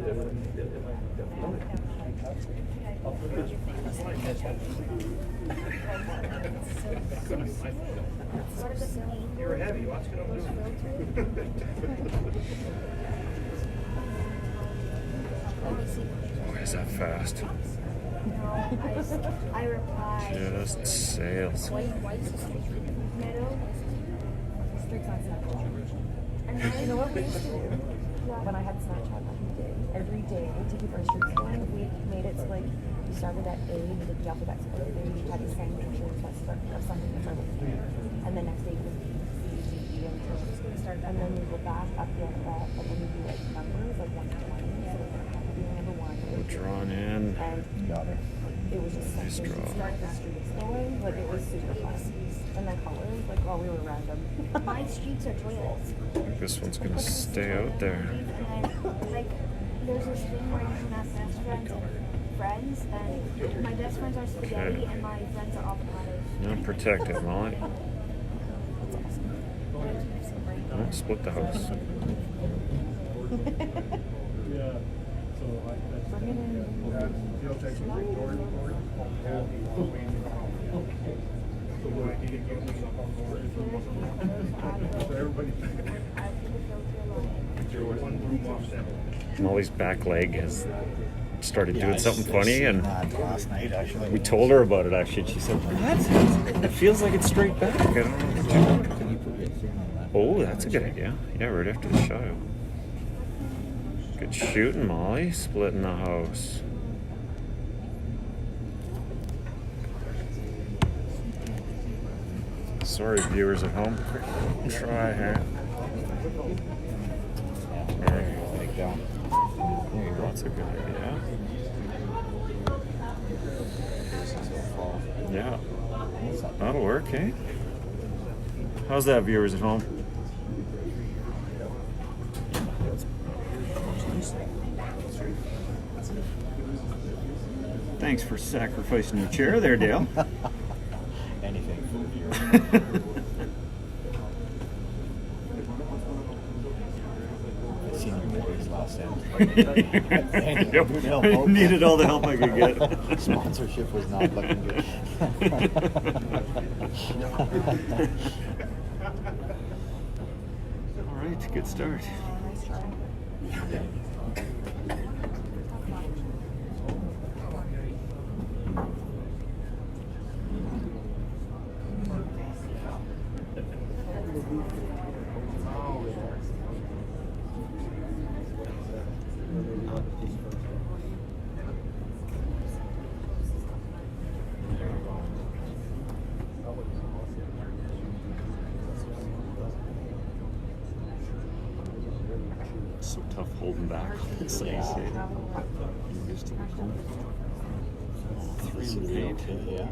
You were heavy. Watch it over. Why is that fast? I replied. Just sails. Middle. Streaks on Snapchat. You know what we used to do? When I had Snapchat back in the day, every day to keep our streaks going, we made it so like we started at A, we did the alphabet split, and then we had to send pictures of something that started with A. And the next day was B, C, D, E, and and then we go back up the alphabet, and then we do like numbers, like 1 to 20. So we do number 1. Drawn in. And Got her. it was just Nice something draw. to start the streaks going. Like it was super fun. And then colors, like we were random. My streaks are toilets. This one's gonna stay out there. And like, there's this thing where you can have best friends and friends, and my best friends are spaghetti, and my friends are avocados. Now protect it, Molly. Don't split the house. Yeah. So Bring it in. you'll take some big door. So everybody. Molly's back leg has started doing something funny, and last night actually. we told her about it actually, and she said, "What? It feels like it's straight back." I don't know what to do. Can you put your thing on that? Oh, that's a good idea. Yeah, right after the shot. Good shooting, Molly. Splitting the house. Sorry, viewers at home. Try here. There you go. Like that. There you go. That's a good idea. Yeah. That'll work, eh? How's that, viewers at home? Thanks for sacrificing your chair there, Dale. Anything for the viewer. I seen your boys last end. I needed all the help I could get. Sponsorship was not looking good. All right, good start. So tough holding back. It's like you say. Used to This will be okay, yeah.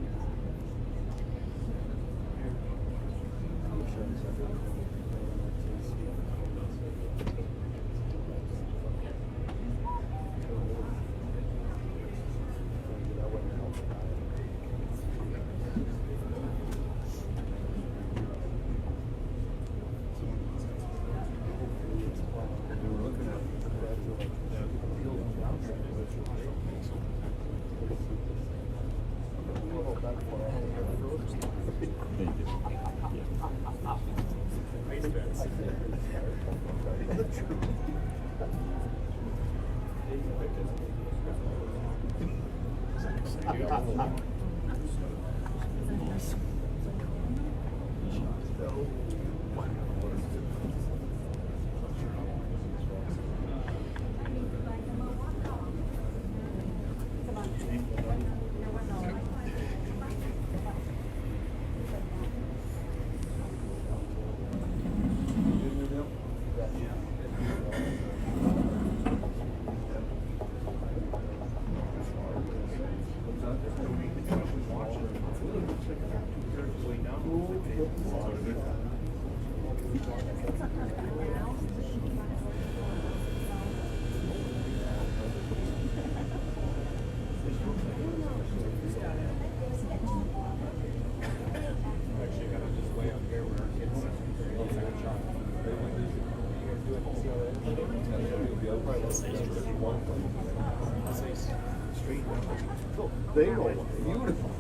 They go beautiful.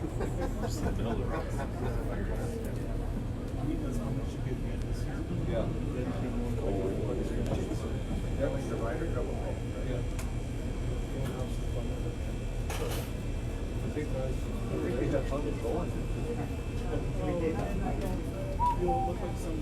Yeah. I think we have fun with going. You'll look like some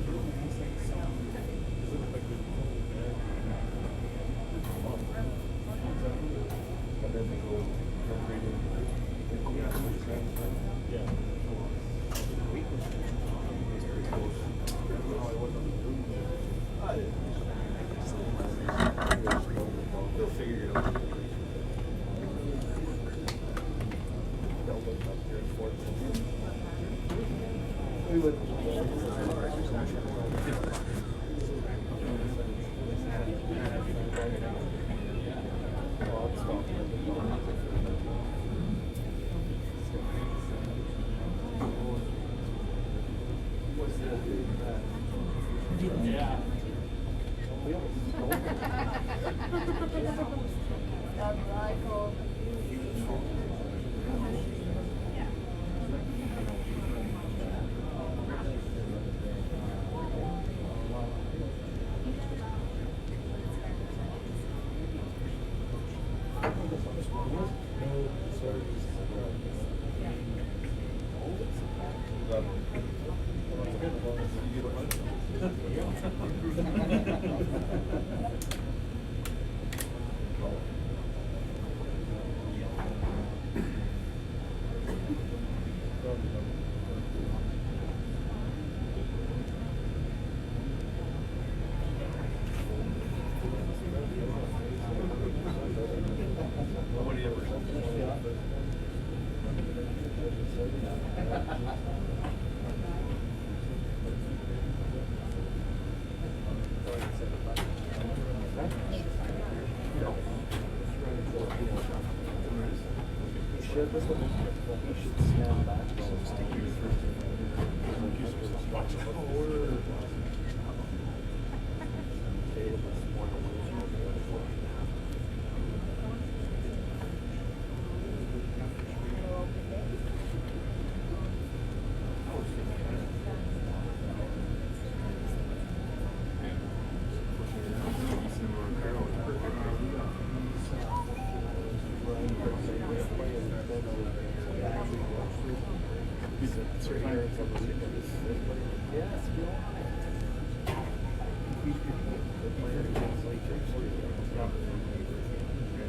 should stand back.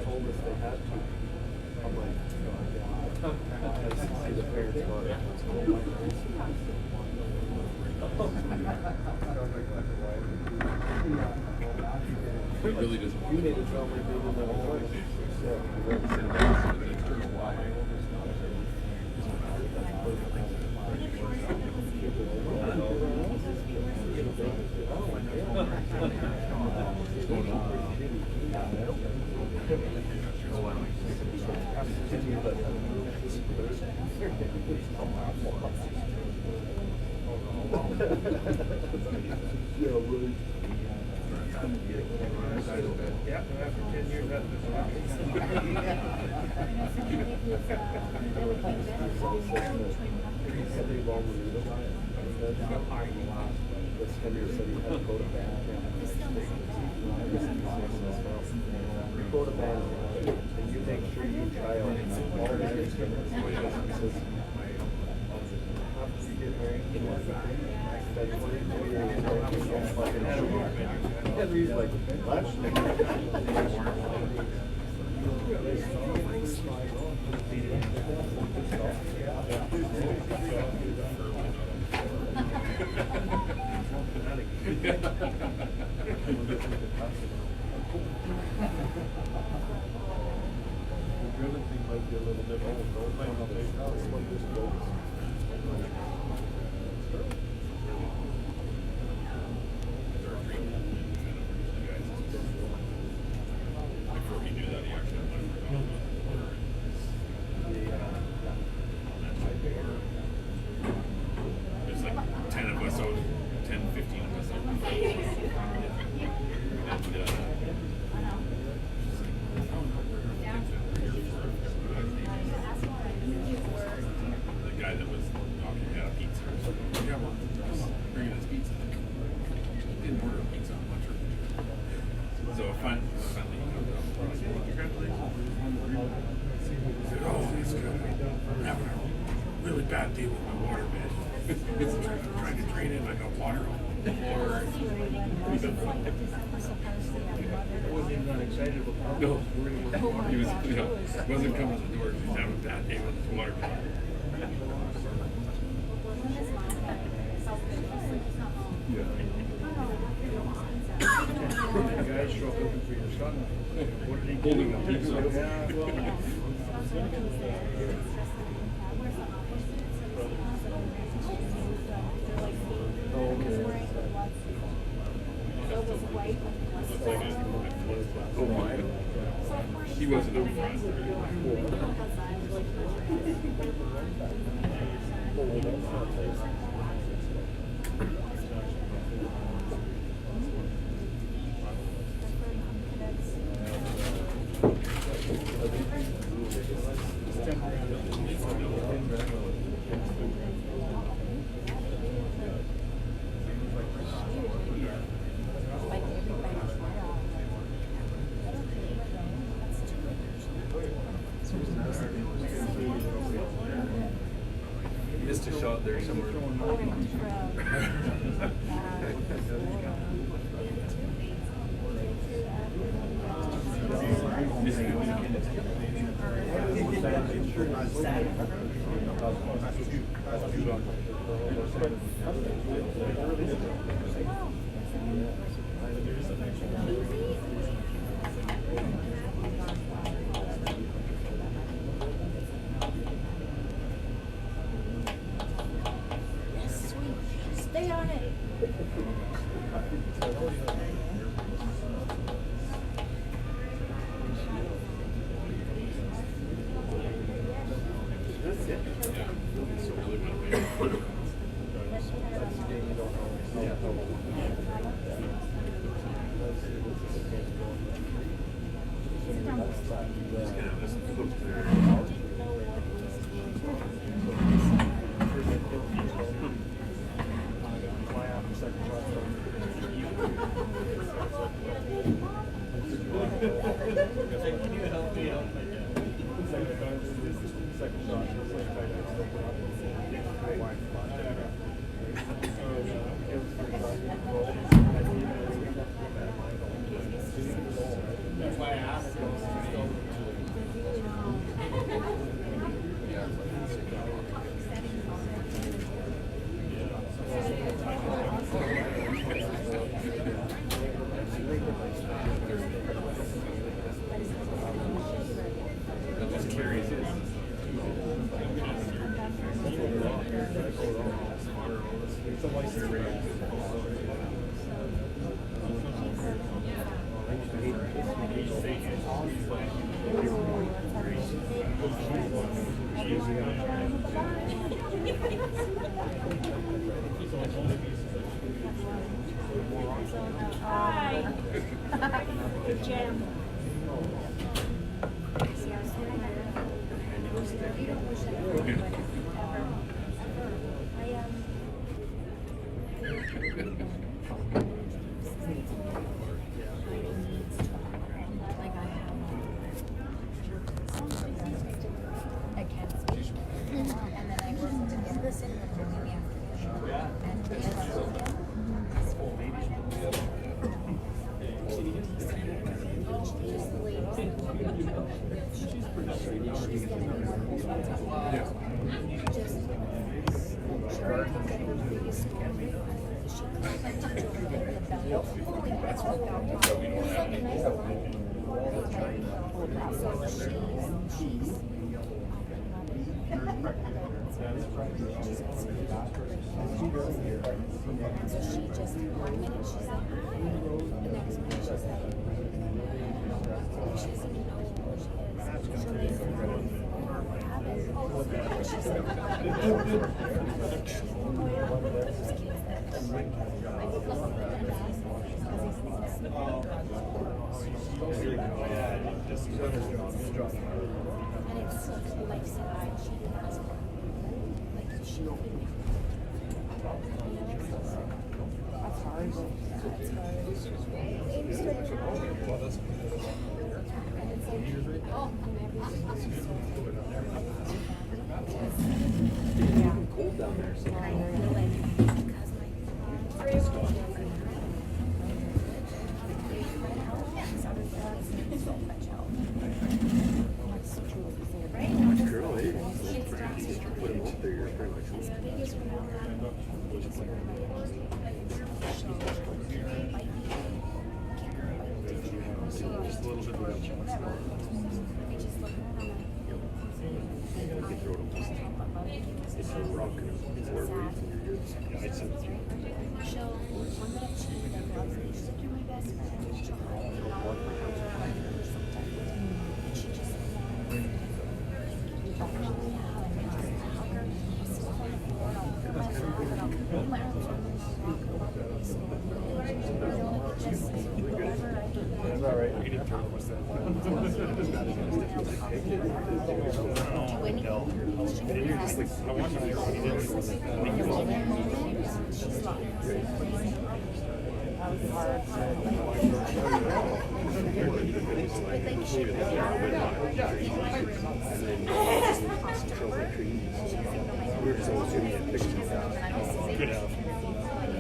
Told us they had to. I'm like, oh, yeah. I see the parents It really doesn't. You made it sound like they didn't have a choice. Yeah, after 10 years, that's Henry said he had to go to bed. Go to bed and you make sure you try out all the instruments. He says, after you get married, spend 22 years Henry's like, The driven thing might be a little bit old, though. I don't know if they know this goes. Before he knew that, he actually went There's like 10 of us out, 10, 15 of us out. And, the guy that was knocking out a pizza, was like, yeah, well, bringing us pizza. Didn't order a pizza on lunch. So finally, congratulations. He said, oh, it's good. I'm having a really bad deal with my water bed. It's trying to drain it, and I got water on the floor. I wasn't even that excited about that. No, he was, wasn't coming to the door because he's having a bad day with his water bed. The guys show up looking for your son. What did he do? Holding the pizza. Yeah, well, Oh my. He wasn't up front. Missed a shot there somewhere. Stay on it. Hi. Jam. I can't speak. And then I worked in the cinema for the afternoon. So she just, one minute she's like, hi, the next minute she's like, she doesn't even know who she is. She'll make it habit. She's like, those kids and it's like said, she has like she opened. That's hard. It's Cold down there. So. and I feel like because my parents so much help. Much girl, eh? Put him up there, you're pretty much. Just a little bit of that. You can throw them just it's a rock or yeah, it's She'll one minute she like loves me. She's like, you're my best friend. She'll hug me and I'll or something. And she just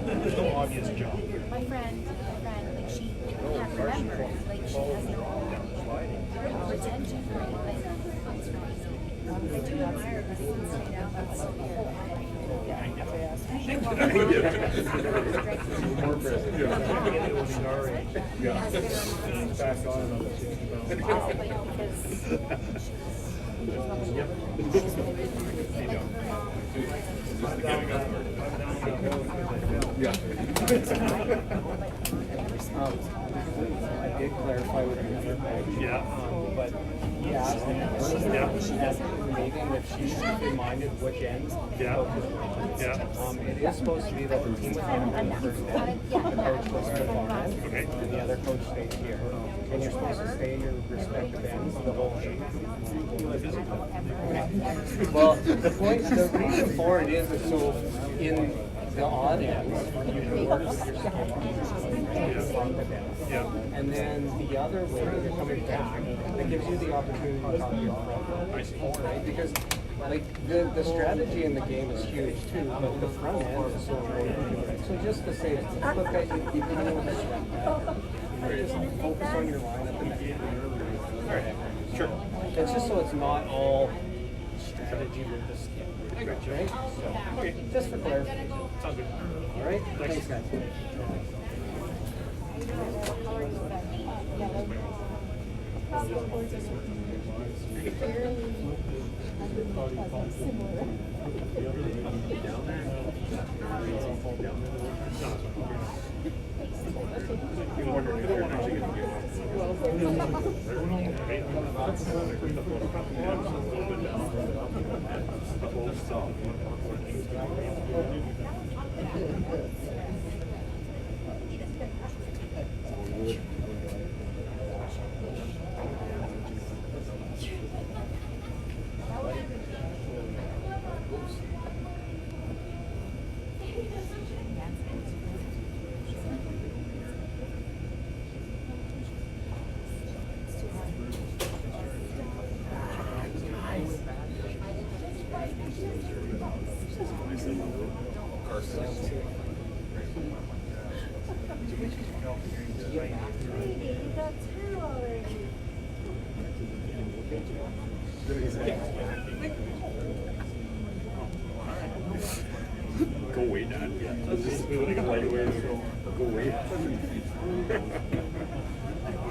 There's no obvious job. My friend, like she can't remember, like she has no retention for anything. I do admire her, you know, that's so cool. Back on another Yeah. I did clarify with him. Yeah. But he asked me at the meeting if she reminded which ends. Yeah. It is supposed to be that the team was going to be the first end. The coach goes to the far end. Okay. And the other coach stays here. and you're supposed to stay in your respective ends the whole thing. Well, the reason for it is so in the odd ends, you board your skate from the bend. Yeah. And then the other way, when you're coming back, it gives you the opportunity to talk to your front, right? Because like the strategy in the game is huge too, but the front end is so important. So just to say, look at you kind of want to sweat that. Just focus on your line at the net. Alright. Sure. It's just so it's not all strategy with the skip. I got you. Right? So, Okay. just for clarification. Sounds good. All right? Thanks, guys. You wondering if you're actually going to get Go away, Dad. Let's just move like a light away. Go away.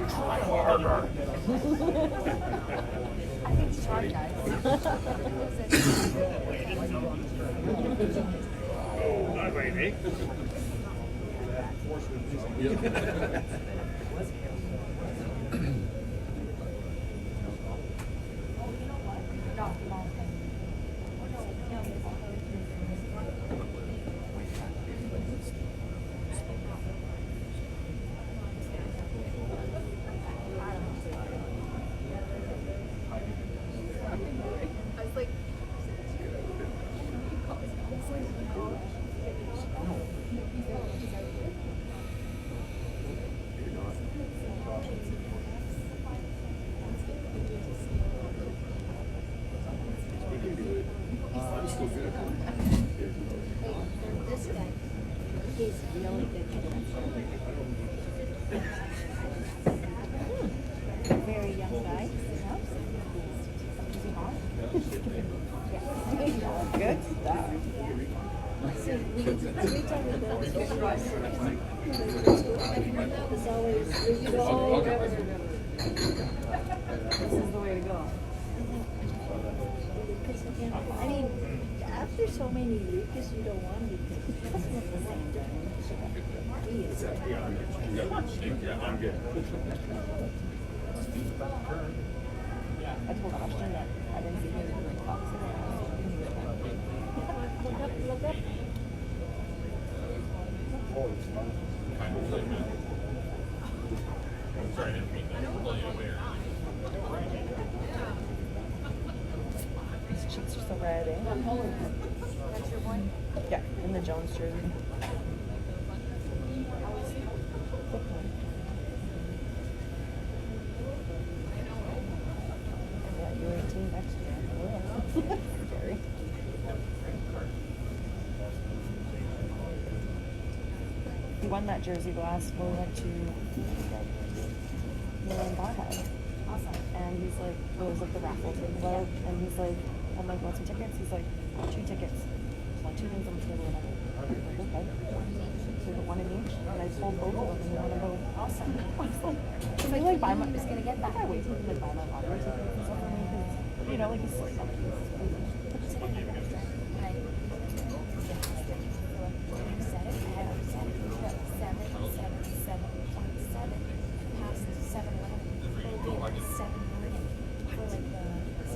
Try harder. I think it's hard, guys. Oh, not right, eh? This guy, he's really good. Very young guy. Good stuff. So we tell the girls, it's always, you go, This is the way to go. because again, I mean, after so many weeks, you don't want to be. I'm good. I told Ashton that I didn't see him really toxic. Look up, look up. Sorry, I didn't mean that. Pull you away. His cheeks are so red, eh? That's your boy? Yeah, in the Jones jersey. Yeah, you're 18 next year. Scary. He won that jersey last when we went to Bauer. Awesome. And he's like, it was like the raffle thing, well, and he's like, I'm like, want some tickets? He's like, 2 tickets. So 2 things on the table, whatever. I'm like, okay. So we got 1 in each, and I told both of them, and they want to go. Awesome. I was like, can we like buy my? Who's gonna get that? I wait till he like buy my lottery tickets and stuff for me, because you know, like he's like,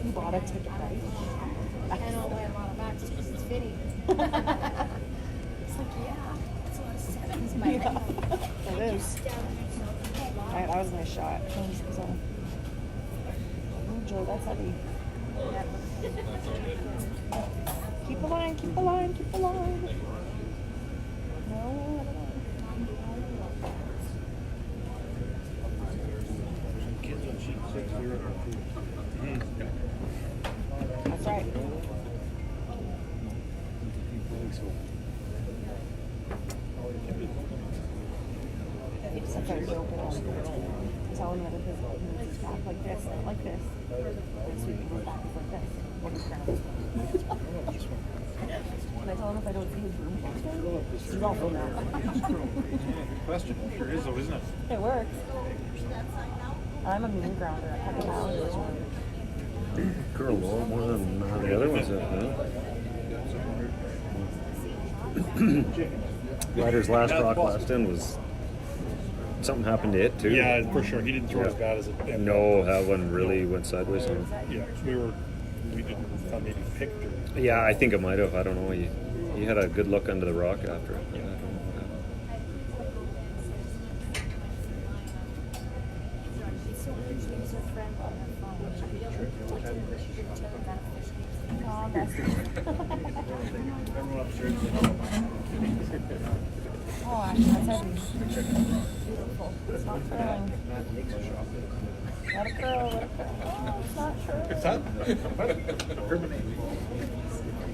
you bought a ticket, right? And I'll wear a lot of boxes because it's fitting. It's like, yeah, it's a lot of sevens, my Yeah, it is. Why? Alright, that was a nice shot. Oh, Joe, that's heavy. Keep the line, keep the line, keep the line. No, that's right. That's our real good. Tell him that if his moves back like this, like this, next week he goes back like this. Can I tell him if I don't see his room? He's all from that. Good question. Sure is, though, isn't it? It works. I'm a mean grounder. I have a balance. Curl a little more than the other ones have, huh? Ryder's last rock last in was something happened to it too. Yeah, for sure. He didn't throw as bad as it. No, that one really went sideways. Yeah, we didn't thought maybe picked or. Yeah, I think it might have. I don't know. He had a good look under the rock after it. Yeah. Oh, actually, that's heavy. Beautiful. It's not curling. Let it curl, let it curl. Oh, it's not sure. It's not.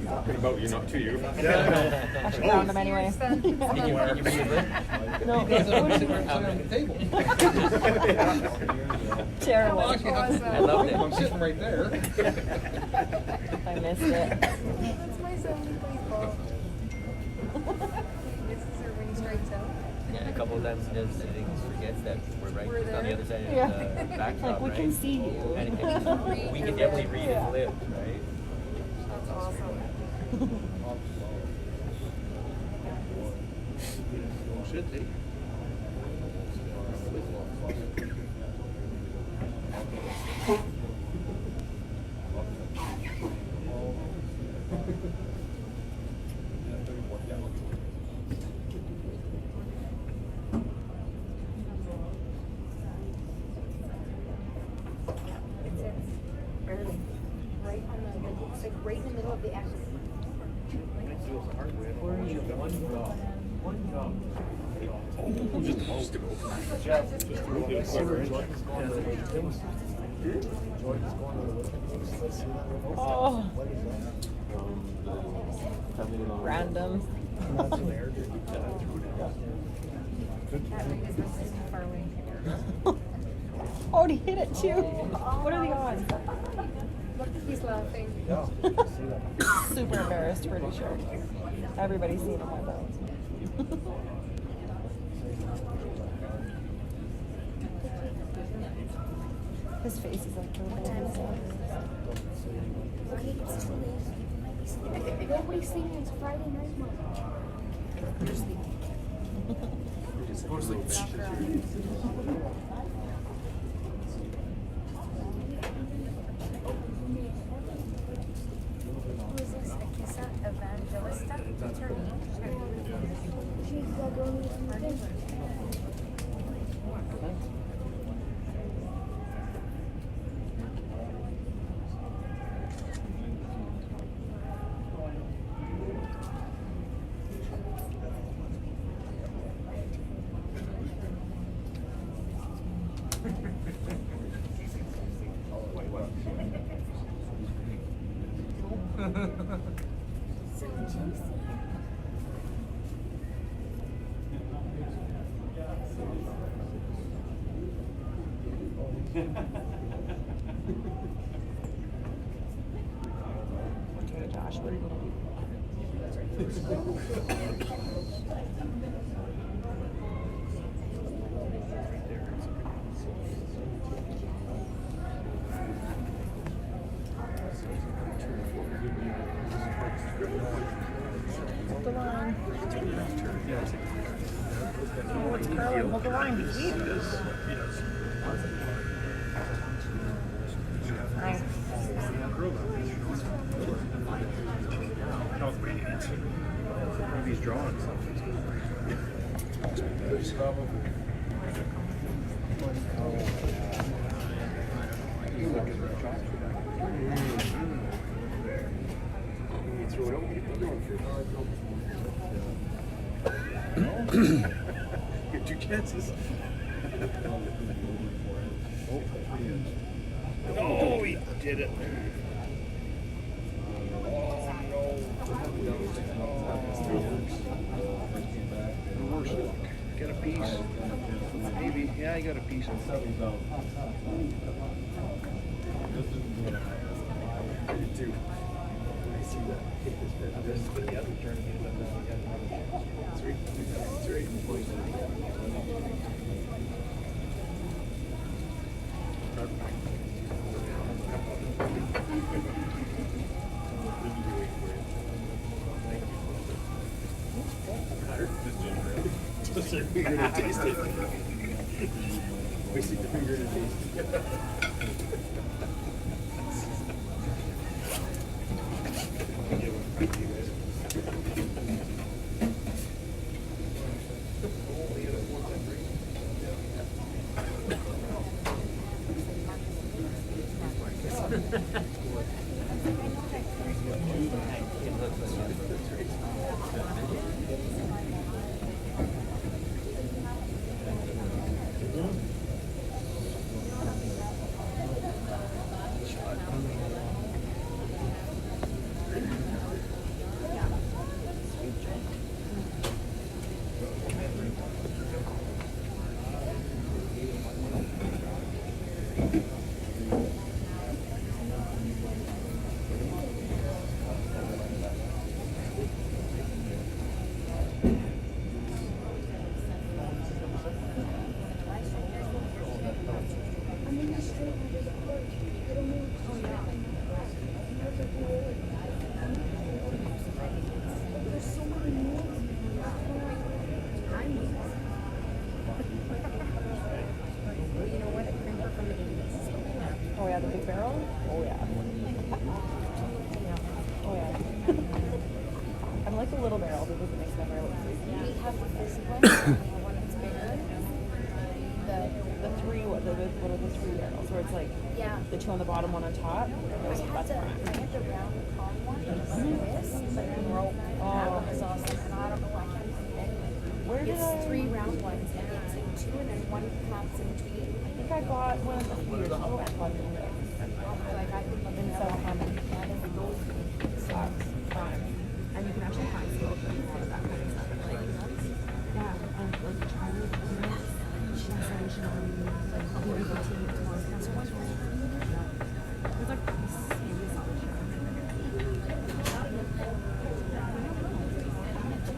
Talking about you, not to you. I should ground them anyway. No. Terrible. I love it. I'm sitting right there. I missed it. That's my son who plays ball. This is her when he strikes out. Yeah, a couple of times he does, I think he forgets that we're right just on the other side of the backdrop, Like, we right? can see you. And we can definitely read his lips, right? That's awesome. Should be. Right on the, it's like right in the middle of the action. Oh. Random. Oh, he hit it too. What are the odds? Look, he's laughing. Super embarrassed, pretty sure. Everybody's seen him with those. His face is like Okay, it's too late. Nobody's sleeping. It's Friday night, Mom. You're sleeping. Go to sleep. Who is this? Akisa Evangelista? What's her name? She's the So juicy. Okay, Josh, what are you gonna Hold the line. Oh, it's curling. Hold the line. Sweet. Nice. Maybe he's drawing something. You look at the chocolate. You throw it over, keep going for Get 2 chances. Oh, he did it. Worst luck. Got a piece. Maybe. Yeah, I got a piece. Dude, I see that. Take this bit. This is the other turn. Three. Just a finger to taste it. We stick the finger to taste it. Oh yeah, the big barrel? Oh yeah. Oh yeah. I'm like the little barrel because it makes my hair look crazy. We have this one, the one that's bigger. The three, what are the 3 barrels? Where it's like the 2 on the bottom, 1 on top. That's I had the round palm one, this, but then rope. That one was awesome, and I don't know why I can't see it anyway. It's 3 round ones, and it's like 2 and then 1 pops in between. I think I got one a few years ago at London. Like I think In South London. And you can actually find skeletons for that kind of stuff. Like, yeah, and like Charlie, she said we should like do a routine tomorrow. There's like serious on the show.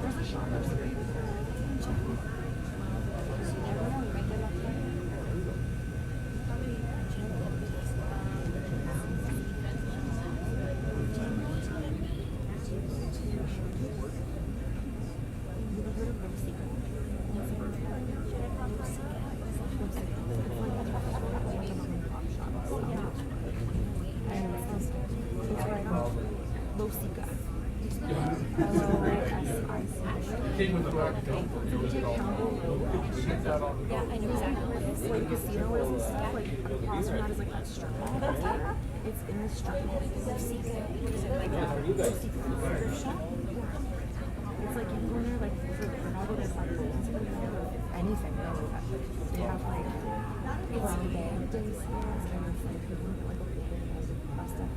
There's a shop or something. Came with the back door. Yeah, I know exactly where this like casino is and stuff. Like across from that is like that strip mall. It's in the strip mall. It's like thrift shop. It's like you go in there like for Ronaldo, there's like clothes and anything really. They have like brown bag days and it's like people like stuff.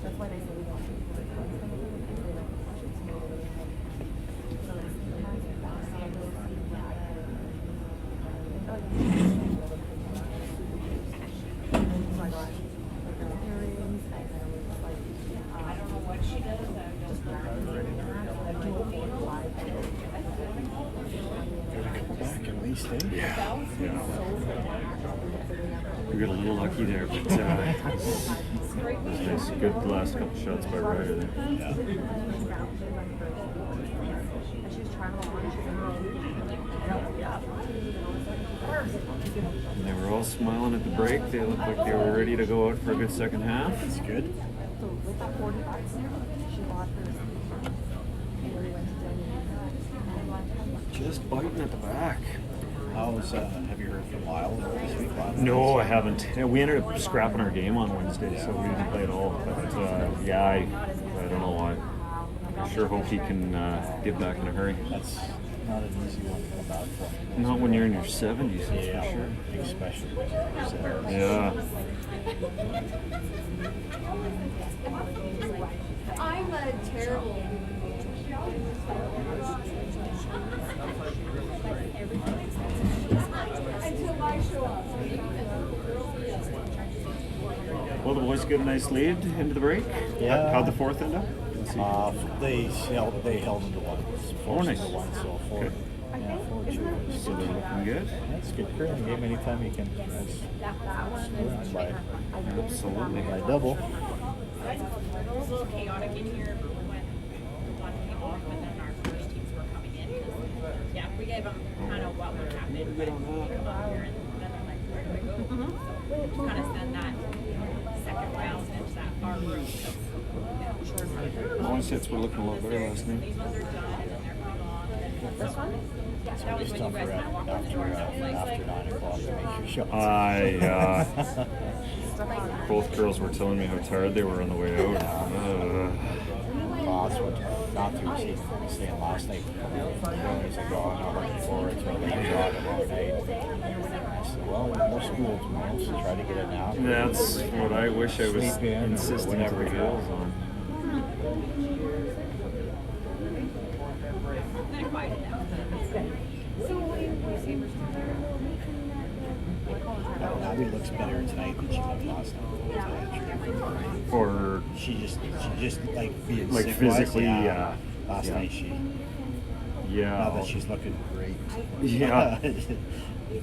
That's why they say we don't. Back at least, eh? Yeah. We got a little lucky there, but it was nice. Good last couple shots by Ryder there. Yeah. And they were all smiling at the break. They looked like they were ready to go out for a good second half. That's good. Just biting at the back. Have you heard from Lyle this week? No, I haven't. Yeah, we ended up scrapping our game on Wednesday, so we didn't play at all. But yeah, I don't know why. I sure hope he can get back in a hurry. That's not an easy one to come back from. Not when you're in your 70s, that's Yeah, for sure. especially when you're 70s. Yeah. I'm a terrible. Until I show up. Well, the boys get a nice lead into the break. Yeah. How'd the fourth end up? They held into one. Oh, nice. Into one, so four. Good. Yeah, 4-2. So they're looking good. That's good curling game. Anytime you can score by Absolutely. double. It was a little chaotic in here when one came off and then our first teams were coming in. Yeah, we gave them kind of what would happen. But they come up here and then they're like, where do I go? So kind of send that second round into that far room. Launch hits were looking a lot better last night. These ones are done and then they're coming on. This one? Yeah, that was when you guys kind of walked in the door. So it was like, After 9 o'clock to make your shots. Both girls were telling me how tired they were on the way out. That's what not through saying last night. He's like, oh, I'm not looking forward to a late draw tomorrow night. I said, well, more school tomorrow, so try to get it now. That's what I wish I was Sleep in or insisting to whatever the you girls want. on. Abby looks better tonight than she looked last night. For She just like being like sick physically, last night she. Yeah. Not that she's looking great. Yeah.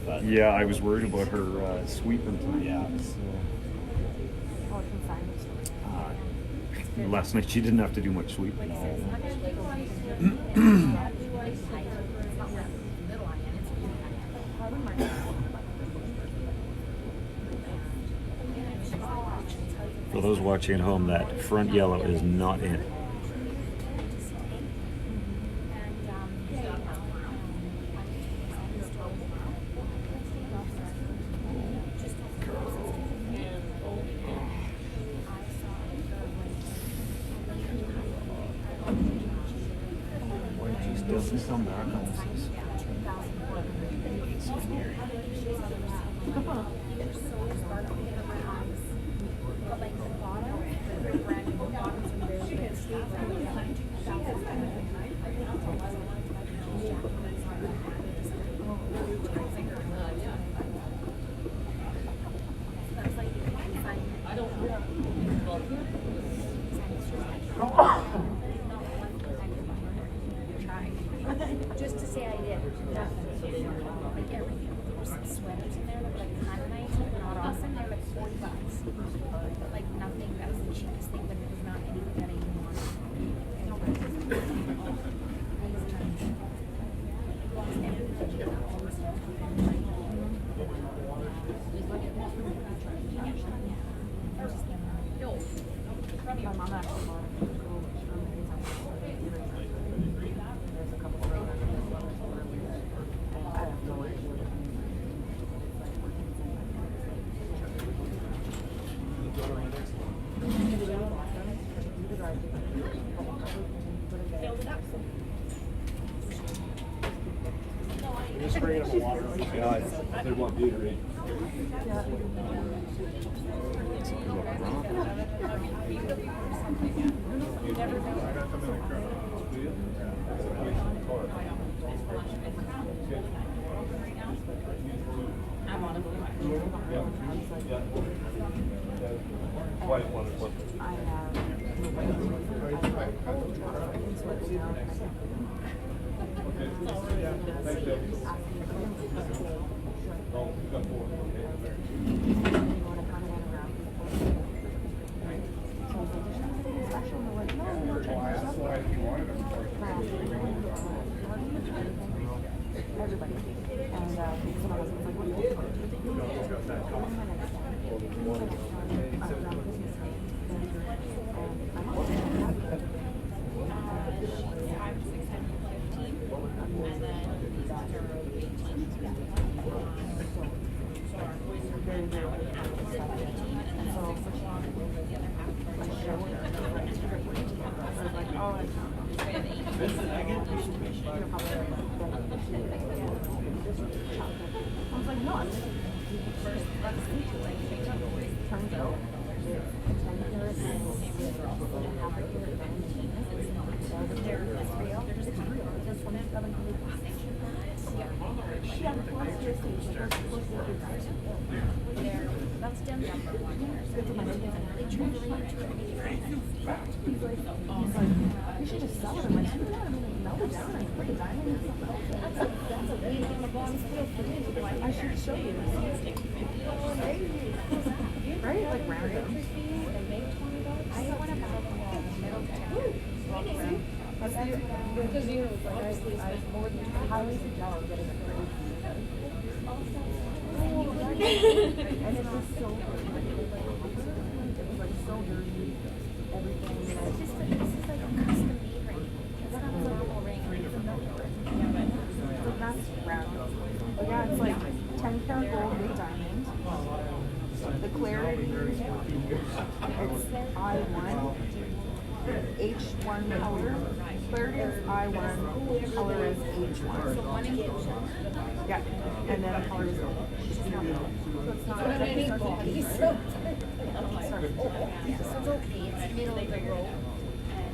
But Yeah, I was worried about her sweeping tonight. yeah. Last night she didn't have to do much sweeping. For those watching at home, that front yellow is not in. Doesn't come back on this. Just to say I did. Like everything. There were some sweaters in there that were like kind of nice, but not awesome. They were like $40. Like nothing. That was the cheapest thing, but it was not anything that I even Just bring them a water. Yeah, they want Gatorade. Wyatt wanted one. Everybody. And so my husband's like, what do you I was like, no, I'm just turns out that's done number one. He's like, you should just sell it. I'm like, no, I mean, melt it down and put a diamond in something. That's a weed on the bottom scale for me. I should show you. Right? Like random. I want to buy the middle tank. Because you was like, I more than highly suggest getting it. And it was so so dirty, everything. It's just like, this is like a custom made ring. It's not a normal ring. It's a milk ring. Yeah, but that's random. But yeah, it's like 10 karat gold big diamond. The clarity, it's I1, H1 color. Clarity is I1, color is H1. So one H1. Yeah, and then color is gold. So it's not anybody. So it's okay. It's middle of the road.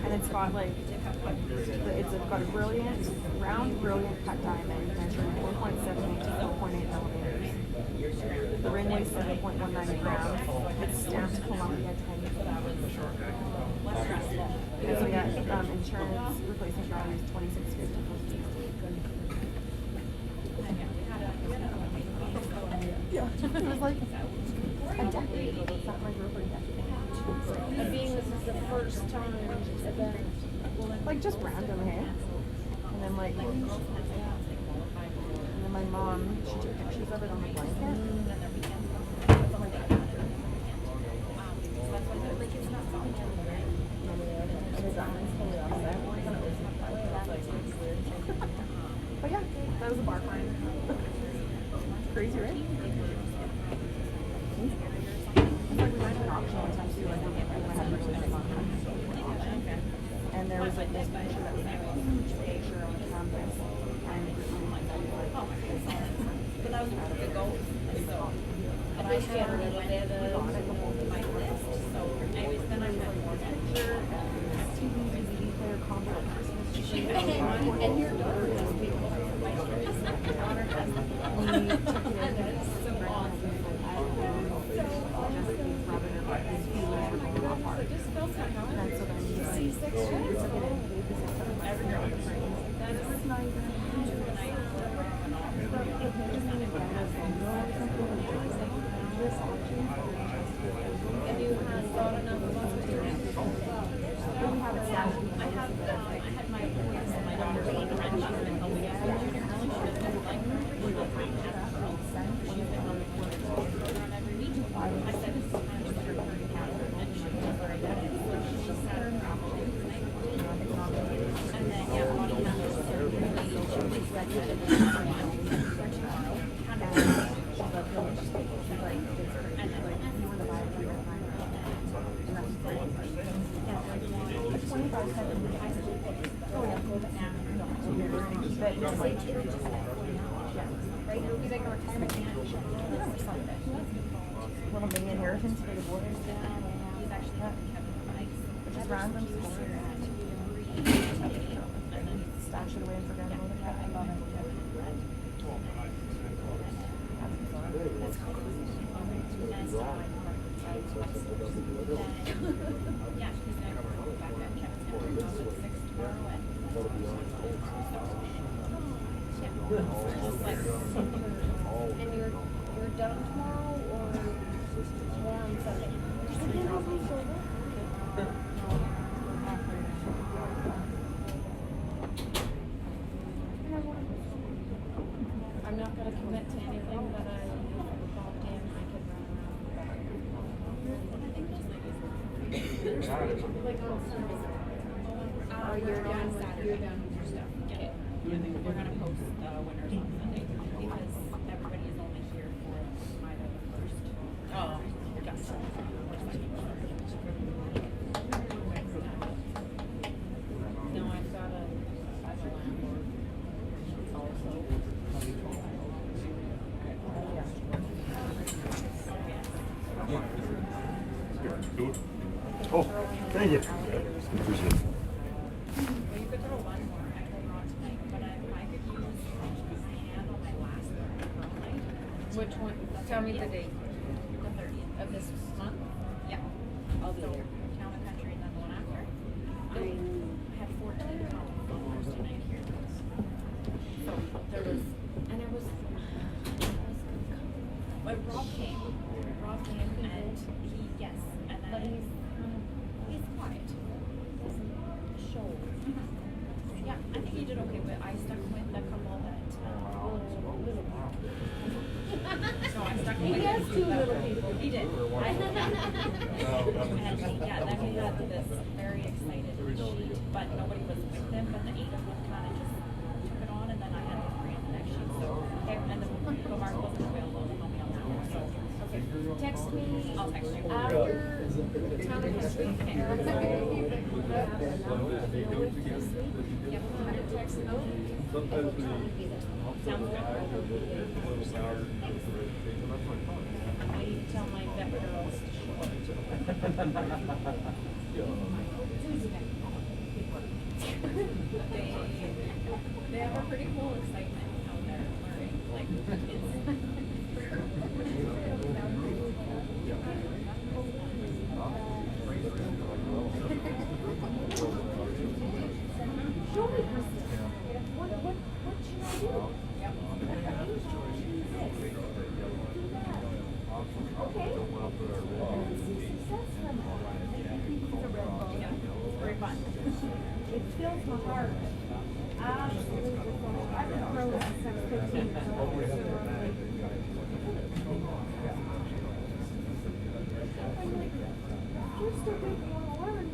And it's got like, it's got a brilliant, round, brilliant cut diamond measuring 4.78 to 4.8 millimeters. The ring weighs 7.19 grams. It's stamped Columbia 10. So yeah, insurance replacement value is $26.50. Yeah, it was like a decade ago. It's not my girlfriend decade. And being this is the first time event, like just random, hey? And then like, and then my mom, she took pictures of it on the blanket. But yeah, that was a bar climb. Crazy, right? It's like we went to an auction one time too, and I had really big auction. And there was like this picture that was like a huge picture on the canvas. And but that was a good goal. But I had a little bit of my list. So anyways, then I had more picture and TV, DVD player, combo, Christmas tree. And your daughter has been my daughter has we took it in so awesome. And so then you see 6 years of it and you had thought enough about it. We have it now. I had my voice and my daughter being around. She's been helping us. Every week. I said it's time to start her account, and she was very good. She sat her and then yeah, Bonnie had this really executive for tomorrow. And she's like, no, she's like, and then you want to buy it for your time. And that's great. Yeah, it's 25 cents. Oh yeah, no, but it's like, yeah, right? It would be like a retirement or something. Little mini inheritance for the boarders. He's actually which is random. Stash it away and forget about it. I love it. Yeah, she's never go back and check. Just like something. And you're done tomorrow or on Sunday? I'm not gonna commit to anything, but I popped in. I could run around. You're done Saturday. You're done with your stuff. Okay. We're gonna post the winners on Sunday because everybody is only here for either the first. Oh, gotcha. No, I've got a landlord also. Oh, thank you. Appreciate it. Well, you could throw one more. I could not tonight, but I could use my hand on my last curling. Which one? Tell me the date. The 30th of this month? Yeah. I'll be there. Town and Country and then the one after. I had 14 followers tonight here. So there was, and it was, but Rob came. Rob came and he, yes, and then he's quiet. Show. Yeah, I think he did okay, but I stuck with the couple that. So I stuck with. He has two little people. He did. And yeah, then we had this very excited sheet, but nobody was with them. But the 8 of them kind of just took it on, and then I had the 3 on the next sheet. So okay, and then Bauer wasn't available to help me on that one. So okay, Text me. I'll text you After Town and Country. Yep. Text me. Sounds good. I need to tell my vet girls to show up. They have a pretty cool excitement out there learning, like Show me, Kristen. What should I do? Okay. very fun. It fills my heart. Absolutely. I've been throwing since 15. You're still big, you want to learn.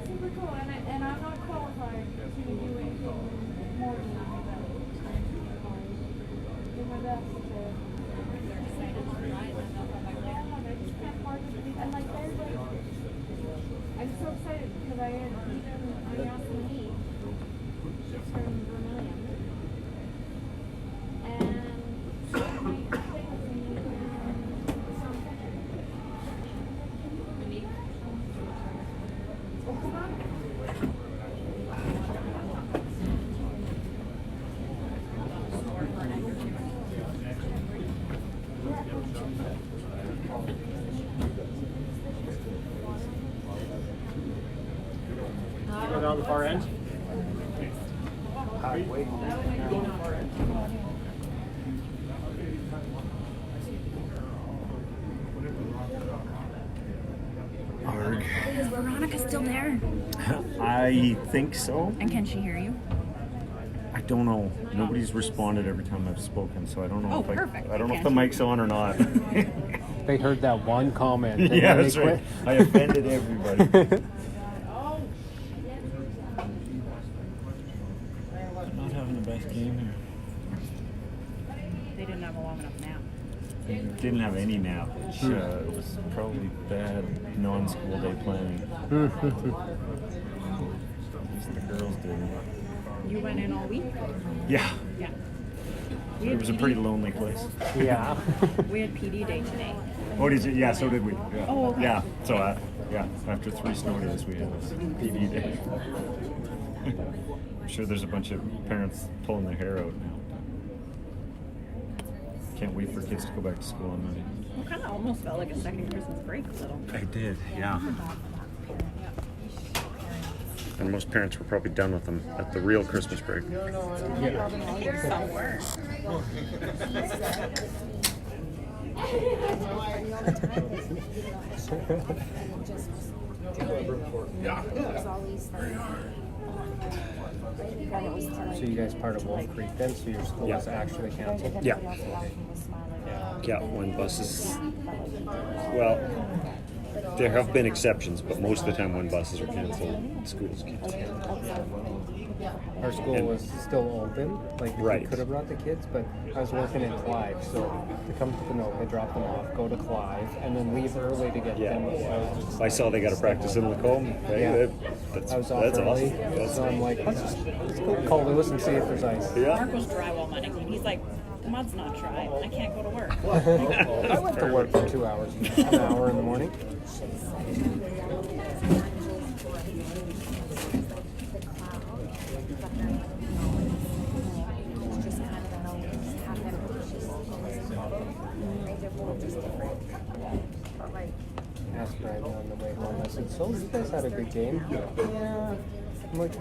Super cool, and I'm not qualified to do anything more than that. Do my best to. I just can't market it. And like everybody, I'm so excited because I had even asked me from Vermillion. And so many things in some country. Go down the far end. Wait. Arg. Is Veronica still there? I think so. And can she hear you? I don't know. Nobody's responded every time I've spoken, so I don't know Oh, if perfect. I don't know if the mic's on or not. They heard that one comment. And Yeah, then that's they right. quit. I offended everybody. Not having the best game here. They didn't have a long enough nap. Didn't have any nap, which was probably bad non-school day planning. At least the girls did. You went in all week? Yeah. Yeah. It was a pretty lonely place. Yeah. We had PD day today. Oh, did you? Yeah, so did we. Yeah. Oh, okay. Yeah, so yeah, after 3 snow days, we had a PD day. I'm sure there's a bunch of parents pulling their hair out now. Can't wait for kids to go back to school on Monday. It kind of almost felt like a second Christmas break a little. I did, yeah. And most parents were probably done with them at the real Christmas break. So you guys part of Wolf Creek then? So your school was actually canceled? Yeah. Yeah, when buses. Well, there have been exceptions, but most of the time when buses are canceled, schools canceled. Our school was still open, like Right. we could have brought the kids, but I was working in Clive, so to come to Ponoka, drop them off, go to Clive, and then leave early to get them. I saw they got to practice in Lacombe. Right? Yeah. That's I was off that's early, awesome. That's so I'm like, let's go call Lewis and see if there's ice. Yeah. Mark was drywall money. He's like, the mud's not dry. I can't go to work. I went to work for 2 hours, an hour in the morning. Asked Brandon on the way home. I said, "So you guys had a good game?" Yeah. I'm like,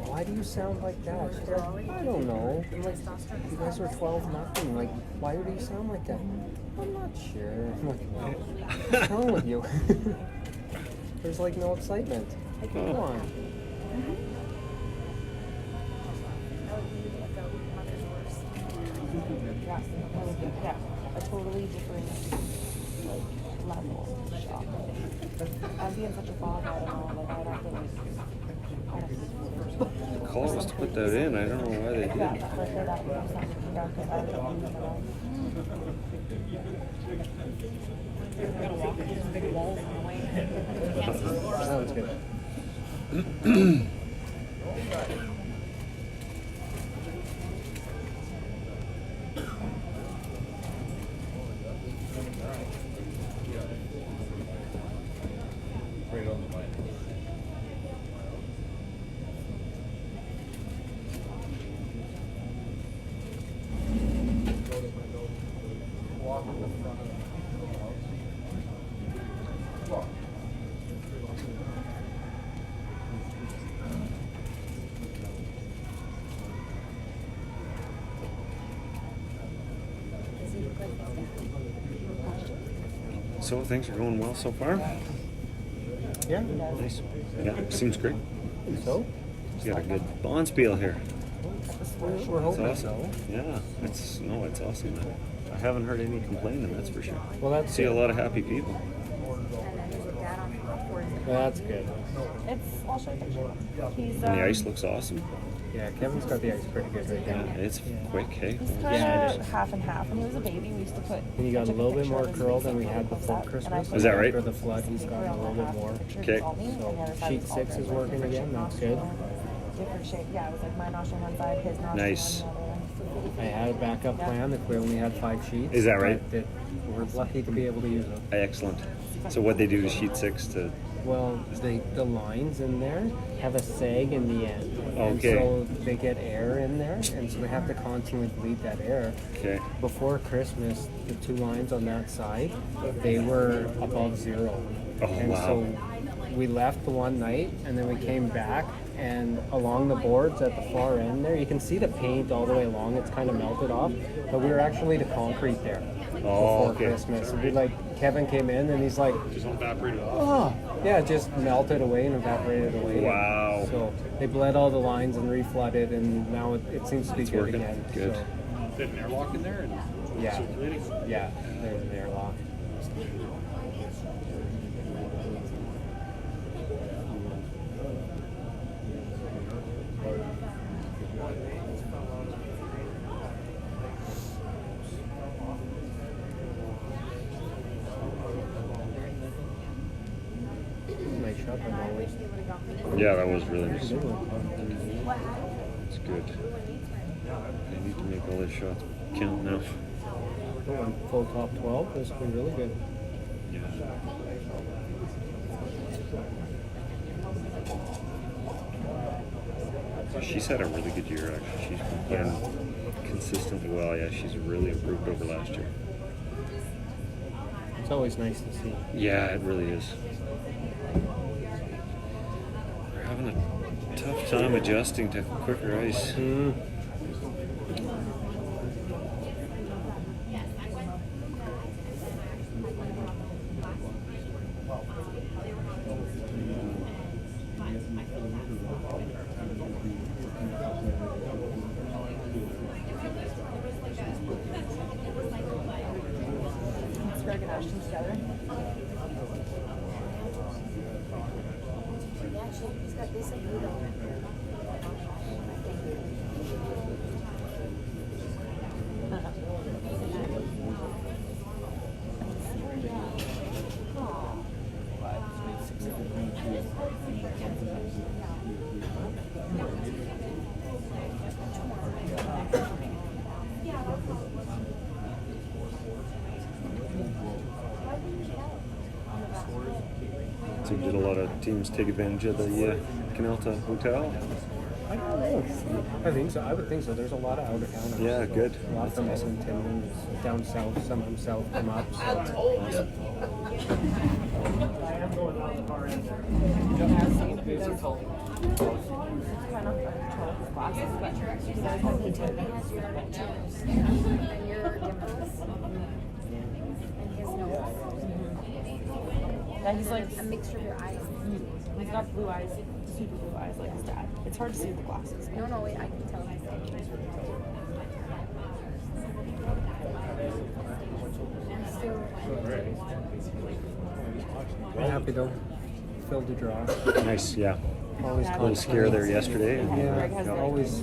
"Why do you sound like that?" She's like, "I don't know." I'm like, "You guys were 12-0. Like, why do you sound like that?" I'm not sure. I'm like, "What's wrong with you?" There's like no excitement. Like, come on. Yeah, a totally different like level of shock. I'd be in such a fog, I don't know, like I'd have to The call was to put that in. I don't know why they yeah, did. for sure that would be something, yeah, because I don't know. We're gonna walk through some big walls on the way. Sounds good. So things are going well so far. Yeah. Nice. Yeah, seems great. So? You got a good bonspiel here. We're hoping That's so. awesome. Yeah, it's awesome. Man. I haven't heard any complaining. That's for sure. Well, that's See a good. lot of happy people. That's good. It's, I'll show you a picture. He's, And the ice looks awesome. Yeah, Kevin's got the ice pretty good right Yeah, now. it's quick, hey. He's kind Yeah, it of is. half and half. When he was a baby, we used to put. And you got a took little bit picture more of his curl face than we and had put before that, and I Christmas. put Is that right? After the flood, he's gotten a little bit more. Okay. Sheet 6 is working again, that's good. Different shape. Yeah, it was like my nostril on one side, his nostril Nice. on the other. I had a backup plan if we only had 5 sheets. Is that right? but we're lucky to be able to use them. Excellent. So what they do to sheet 6 to... Well, the lines in there have a sag in the end. Okay. And so they get air in there, and so they have to constantly bleed that air. Okay. Before Christmas, the 2 lines on that side, they were above 0. Oh, and wow. so we left the one night, and then we came back, and along the boards at the far end there, you can see the paint all the way along. It's kind of melted off, but we were actually to concrete there before okay. Christmas. And we Kevin came in, and he's like, Just evaporated off. oh, yeah, it just melted away and evaporated away. Wow. So they bled all the lines and reflooded, and now it seems to be It's good working. again. Good. So, They had an airlock in there and yeah, circulating. yeah, there's an airlock. Nice shot by Molly. Yeah, that was really nice. Good one. It's good. They need to make all their shots count now. Going full top 12. This would be really good. She's had a really good year, actually. She's been playing consistently well. Yeah, she's really improved over last year. It's always nice to see. Yeah, it really is. They're having a Tough time adjusting to quicker ice. Let's go get Ashton together. He's got this and blue on So did a lot of teams take advantage of the Canalta Hotel? I don't know. I think so. I would think so. There's a lot of out of towners. Yeah, good. A lot from Edmonton, down south, some from south come up. So. Awesome. and your dimples and his nose. Yeah, he's like A mixture of your eyes. he's got blue eyes, super blue eyes like his dad. It's hard to see with the glasses. No, no, wait, I can tell he's I'm happy though. Filled the draw. Nice, yeah. Always A little scare there yesterday. Yeah, always.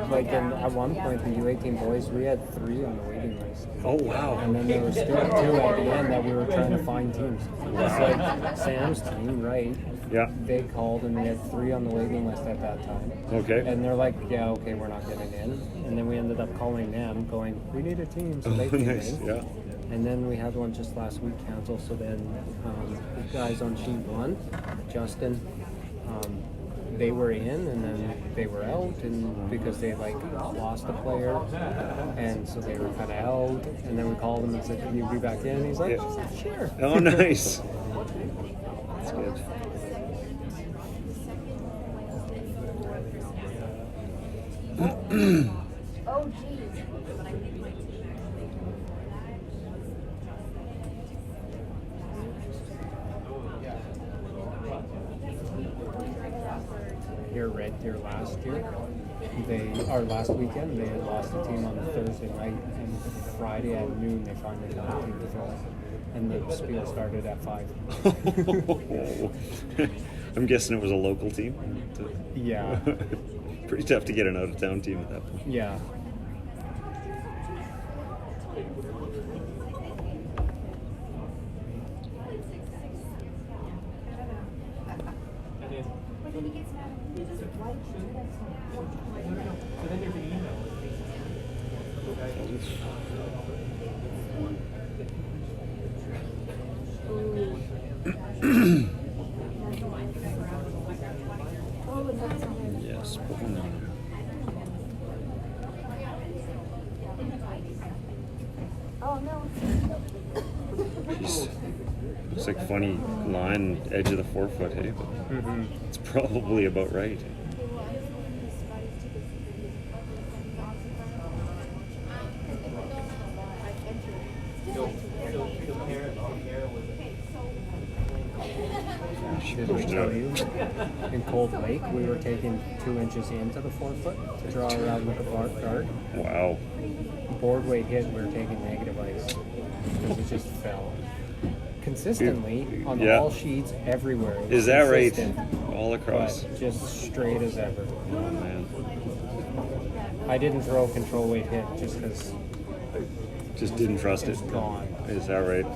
Like at one point, the U18 boys, we had 3 on the waiting list. Oh, wow. And then there were still 2 at the end that we were trying to find teams. It's like Sam's team, right? Yeah. They called and we had 3 on the waiting list at that time. Okay. And they're like, yeah, okay, we're not getting in. And then we ended up calling them, going, we need a team. So they Oh, came nice, in. yeah. And then we had one just last week cancel. So then the guys on sheet 1, Justin, they were in and then they were out, and because they like lost a player, and so they were kind of out. And then we called him and said, "Can you be back in?" And he's like, Yeah. "Sure." Oh, nice. That's good. Oh, geez. Here, Red Deer last year, last weekend they had lost a team on a Thursday night, and Friday at noon they finally got a team to fill it. And the spiel started at 5. I'm guessing it was a local team. Yeah. Pretty tough to get an out-of-town team at that point. Yeah. Yes, Ponoka. Oh, no. Jeez. Looks like funny line, edge of the 4 foot, hey? But it's probably about right. Did I tell you? In Cold Lake, we were taking 2 inches into the 4 foot to draw around with a bar card. Wow. Board weight hit, we were taking negative ice because it just fell consistently on Yeah. all sheets everywhere. It was Is that right? consistent, All across. but just straight as ever. Oh, man. I didn't throw control weight hit just because Just didn't trust it. it's gone. Is that right?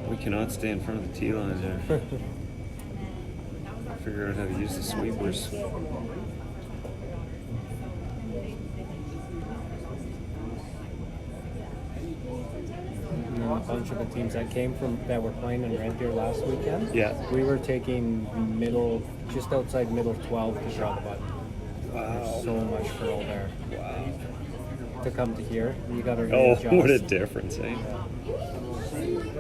We cannot stay in front of the tee line there. Figure out how to use the sweepers. And then a bunch of the teams that were playing in Red Deer last weekend. Yeah. We were taking just outside middle 12 to draw the button. Wow. There's so much curl there. Wow. To come to here, you got to Oh, readjust. what a difference, eh? Yeah.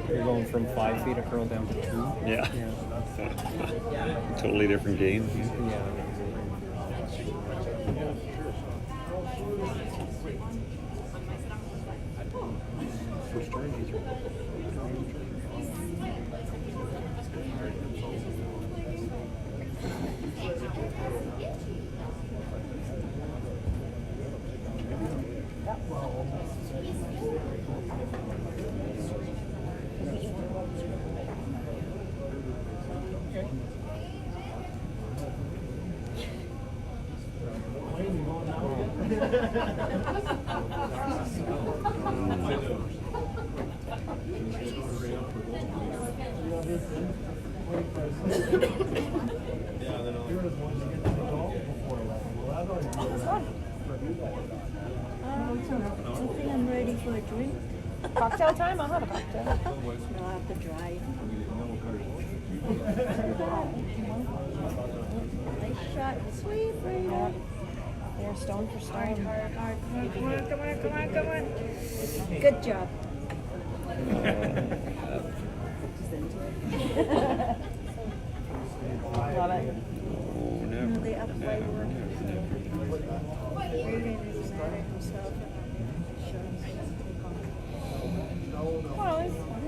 You're going from 5 feet of curl down to 2. Yeah. Totally different game. Yeah. First turn, Okay, I'm ready for a drink. Cocktail time? I'll have a cocktail. No, I have to drive. Nice shot. Sweet, Brady. They're stone for stone. Hard. Come on. Good job. Love it. Oh, never. No, they apply Never. work. Brady is starting himself. Well,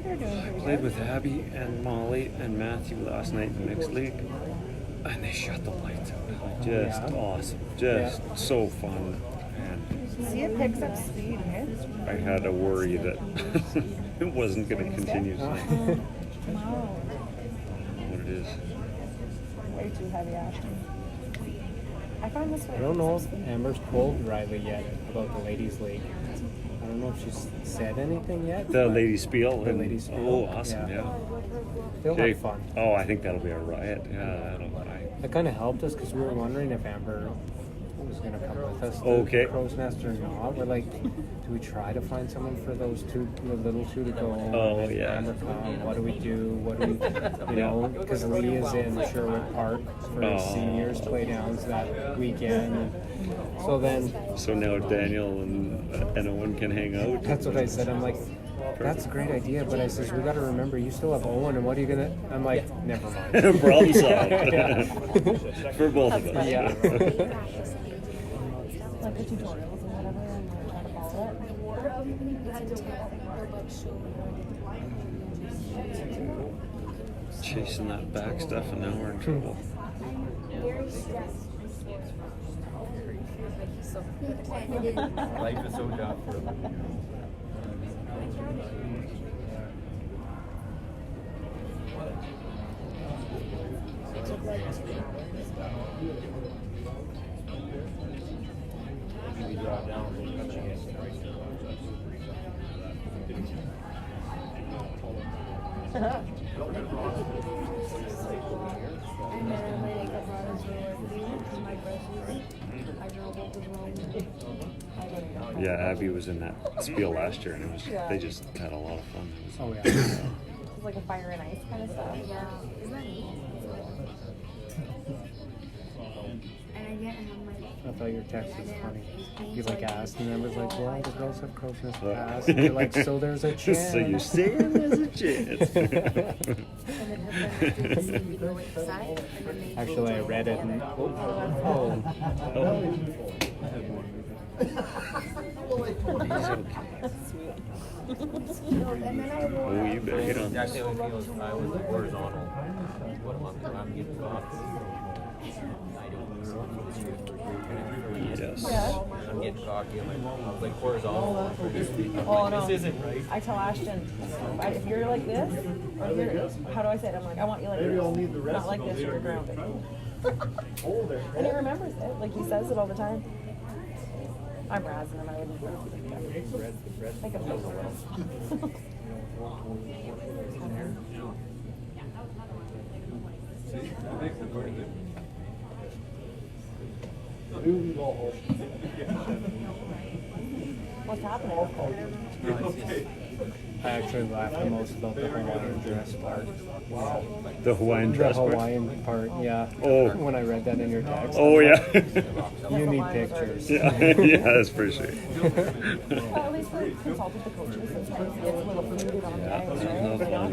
they're doing pretty Played good. with Abby and Molly and Matthew last night in the mixed league, and they shut the lights out. Just awesome. Just so fun. And See, it picks up speed, right? I had a worry that it wasn't going to continue tonight. Wow. What it is. Way too heavy, Ashton. I find this way. I don't know if Amber's told Riley yet about the ladies' league. I don't know if she's said anything yet. The but- ladies spiel. The and- ladies' spiel. Oh, awesome! Yeah. They'll Okay. have fun. Oh, I think that'll be a riot. Yeah, that'll. That kind of helped us because we were wondering if Amber was going to come with us to Okay. Crow's Nest or not. We're like, do we try to find someone for those two, the little two to go? Oh, If yeah. Amber come, what do we do? What do we, you know? Because Lee is in Sherwood Park for his Oh. seniors play downs that weekend. So then, So now Daniel and Owen can hang out. that's what I said. I'm like, that's a great idea, but I says we got to remember you still have Owen, and what are you gonna? I'm like, never mind. Problem solved. Yeah. For both of us. Yeah. Like the tutorials and whatever, and we're trying to follow it. Chasing that back stuff, and now we're in trouble. Very stressed. Life is so job for And then my makeup products were my brushes. I drove over the room. Yeah, Abby was in that spiel last year, and it was they just had a lot of fun. Oh yeah. It's like a fire and ice kind of stuff. Yeah. Isn't that neat? And I didn't have my. I thought your text was funny. You like like asked, and Amber's like, "Well, the girls have Crow's Nest pass." And you're like, "So there's a chance." So you're saying there's a chance. And then her friends do this and we go inside. And then they Actually, I read it and And then I wore Oh, you better get on Yeah, I this. can't even feel I was horizontal. What I'm getting caught. I don't Yes. I'm getting cocky. I was like horizontal. Oh no. This isn't right. I tell Ashton, if you're like this, or you're, how do I say it? I'm like, I want you like this. Not like this, you're grounded. And he remembers it. Like he says it all the time. I'm razzing him. I wouldn't think of those words. What's happening? I actually laughed the most about the Hawaiian dress part. The Hawaiian The dress part? Hawaiian part, yeah. Oh. When I read that in your text. Oh, yeah. You need pictures. Yeah, yeah, that's for sure. Well, at least we consulted the coaches. It's a little polluted on the ice, No right? fun.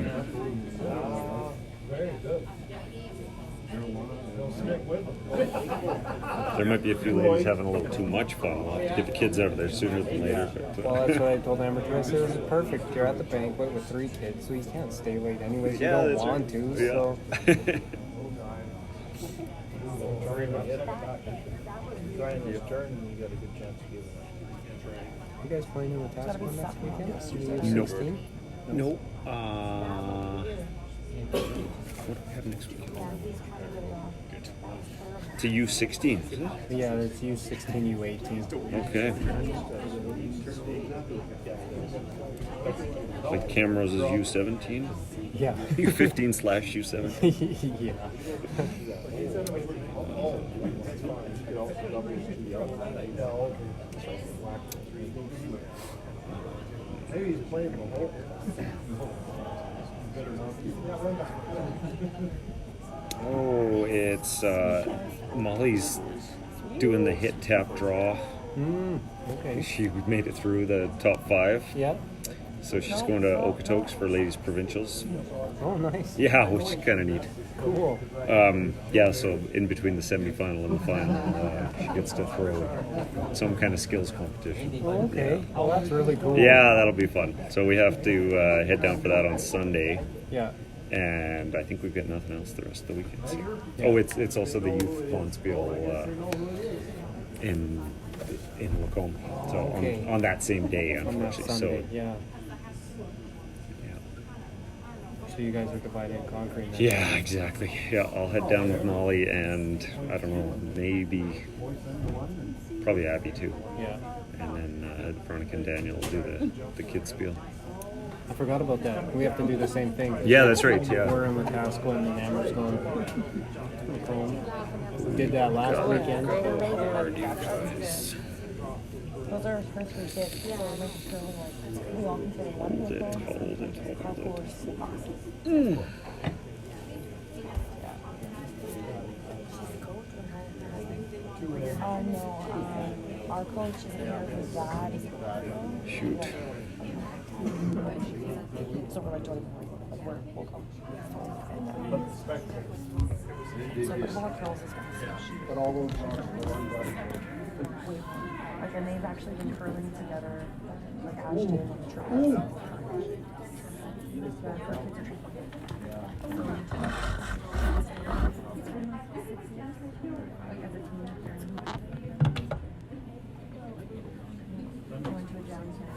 There might be a few ladies having a little too much fun. We'll have to get the kids out of there sooner than later. But, Well, that's what I told Amber too. I said, this is perfect. You're at the banquet with 3 kids, so you can't stay late anyways. You Yeah, don't that's want right. to, so. You guys playing in the task one next weekend? Nope. 16? Nope. What do we have next week? Good. To U16, is it? Yeah, it's U16, U18. Okay. Like Camrose is U17? Yeah. U15 / U17? Yeah. Maybe he's playing the whole. Oh, it's Molly's doing the hit tap draw. Okay. She made it through the top 5. Yep. So she's going to Okotoks for ladies provincials. Oh, nice. Yeah, which is kind of neat. Cool. Yeah, so in between the semifinal and the final, she gets to throw some kind of skills competition. Oh, okay. Oh, that's really cool. Yeah, that'll be fun. So we have to head down for that on Sunday. Yeah. And I think we've got nothing else the rest of the weekend. So. Oh, it's also the youth bonspiel in Lacombe. So Okay. on that same day, On that unfortunately. Sunday, So yeah. So you guys are divided in concrete now? yeah, exactly. Yeah, I'll head down with Molly and I don't know, maybe probably Abby too. Yeah. And then Veronica and Daniel will do the kids spiel. I forgot about that. We have to do the same thing. Yeah, that's right, yeah. We're in Wetaskiwin and Amber's going home. We did that last weekend. Those are our first 3 kids, so we're making sure we all consider one Hold of it, those. hold it. Of course. No, our coach is here with his dad. Shoot. So we're like joining, like we'll come. So the whole girls is going But all those are like, and they've actually been curling together, like Ashton on the track. Yeah, for kids like as a team. Going to a jam session.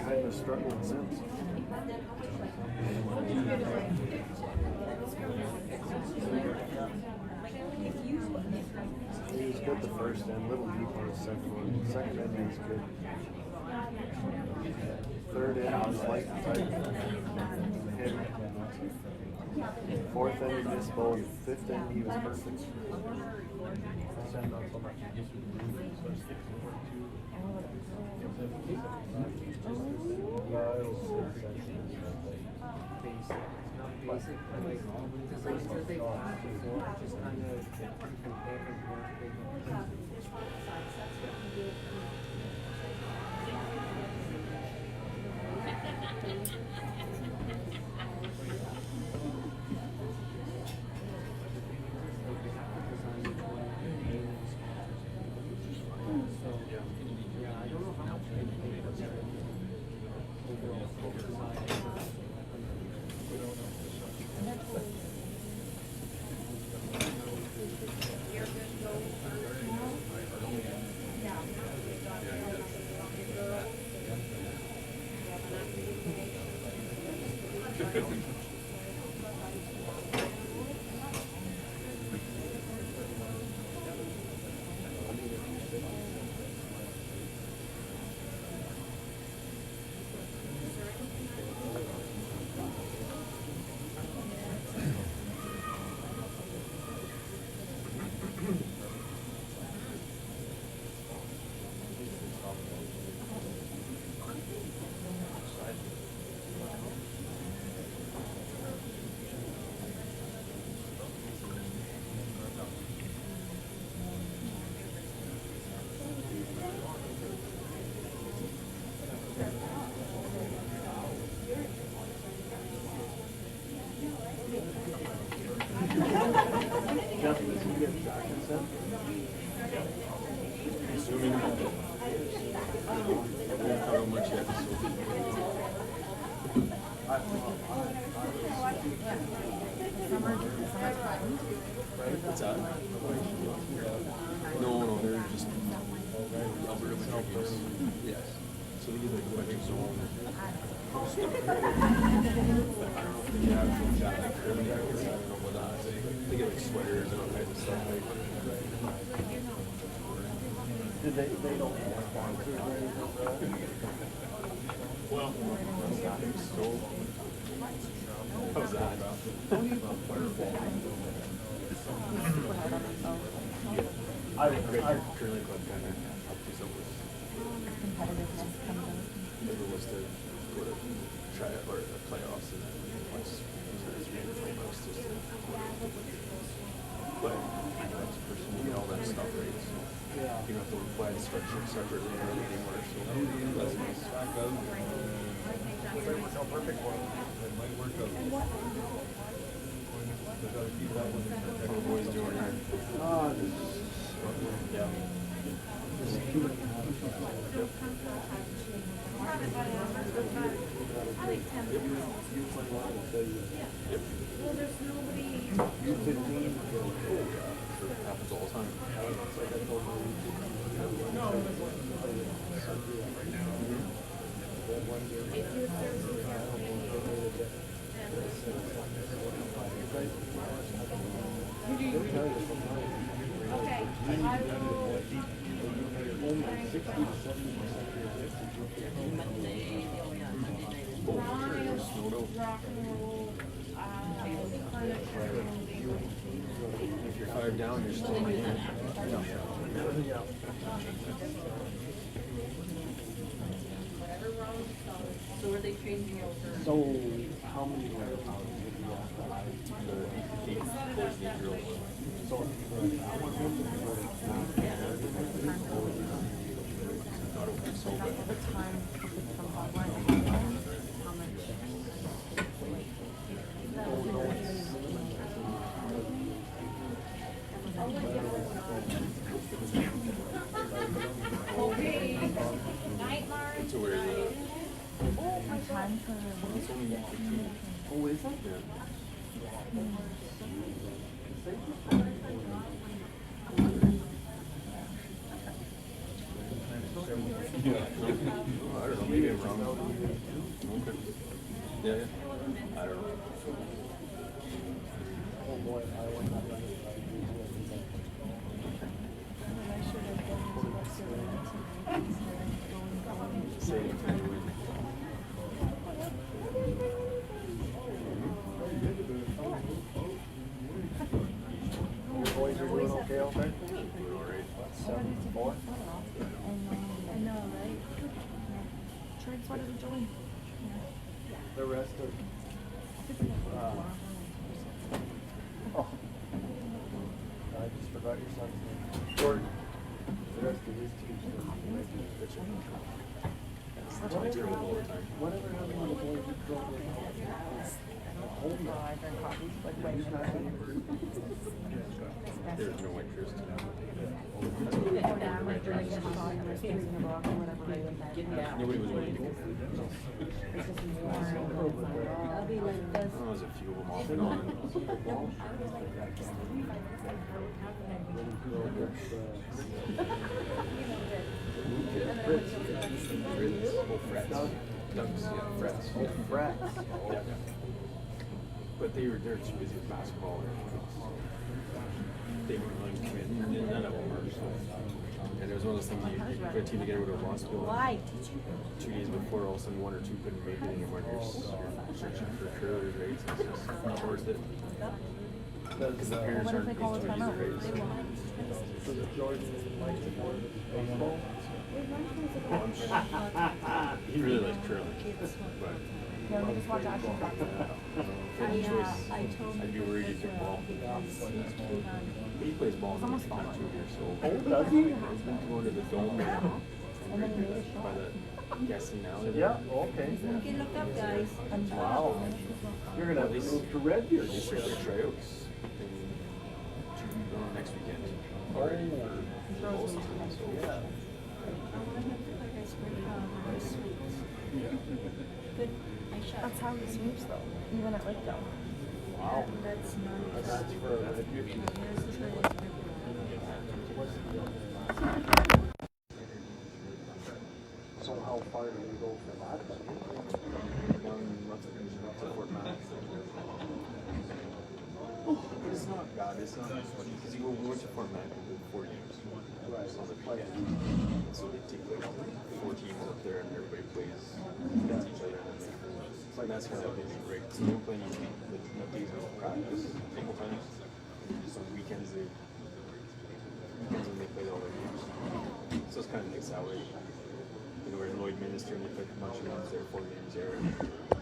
Kind of struggling since. He was good the first end, little deep on the second one. Second end he was good. Third end was light and tight. Fourth end he missed both. Fifth end he was perfect. Assuming how much you have to sort. What's that? No, they're just Alberta interviews. Yes. So they get like a bunch of zone. The actual jacket, curly jackets, I don't know what that is. They get like sweaters and all kinds of stuff. They don't want sponsors or anything for that? Well, so how's that? I currently kind of up to some with if it was to go to try it or the playoffs and then once it's really famous just to but that's personal, you get all that stuff right. So you don't have to apply the structure separately or anymore. So that's nice. It worked out perfect for them. It might work out. Gotta keep that one. What are the boys doing here? Yeah. Well, there's nobody. It happens all the time. If you're 5 down, you're still in the game. So were they changing it over? So, how many pounds would you have? The 8 boys and 8 girls. So, Not over so bad. Okay. Night, Lauren. So where is it? Time for It's only 1:15. oh, is it? Yeah. Yeah. I don't know. Maybe I'm wrong. Okay. Yeah. I don't know. Oh boy, I went that way. Same. Your boys are doing okay out there? Doing all right. 7-4? I know, right? Trade started to join. The rest of oh, I just forgot your son's name. Jordan. The rest of his team's doing pitching. That's why I drove all the time. Whatever happened to the boy who drove with I drink coffee, like way too much. There's no interest. Nobody was waiting. Oh, there's a few of them off and on. Frets. Yeah. But they're too busy with basketball. They weren't willing to commit, and none of them were. So. And it was one of those things you put a team together with a hospital. 2 days before, all of a sudden, 1 or 2 couldn't make it anymore. You're searching for curlers, right? So it's just not worth it. Because the parents aren't being too easy to raise. So the Jordan likes more baseball. He really likes curling, but Yeah, let me just watch action. if I had a choice, I'd be worried he'd get ball. He plays ball in the time 2 years old. Oh, does he? He's been going to the dome by the guessing now. Yeah, okay. Okay, look up, guys. Wow. You're gonna have to move to Red Deer. They start their tryouts next weekend already for bowl season. So Yeah. That's how he sweeps though, even at Lake Dome. Wow. That's nice. That's for Red Deer. So how far do we go for that? It's not bad. It's not because we went to Fort Mac with 4 games. Right. On the weekend. So they take like 4 teams up there and everybody plays against each other. And that's kind of been great. So they're playing the days of practice a couple times. Just on weekends when they play all their games. So it's kind of nice that way. You know, we're in Lloyd Minister and they played a bunch of games there, 4 games there, and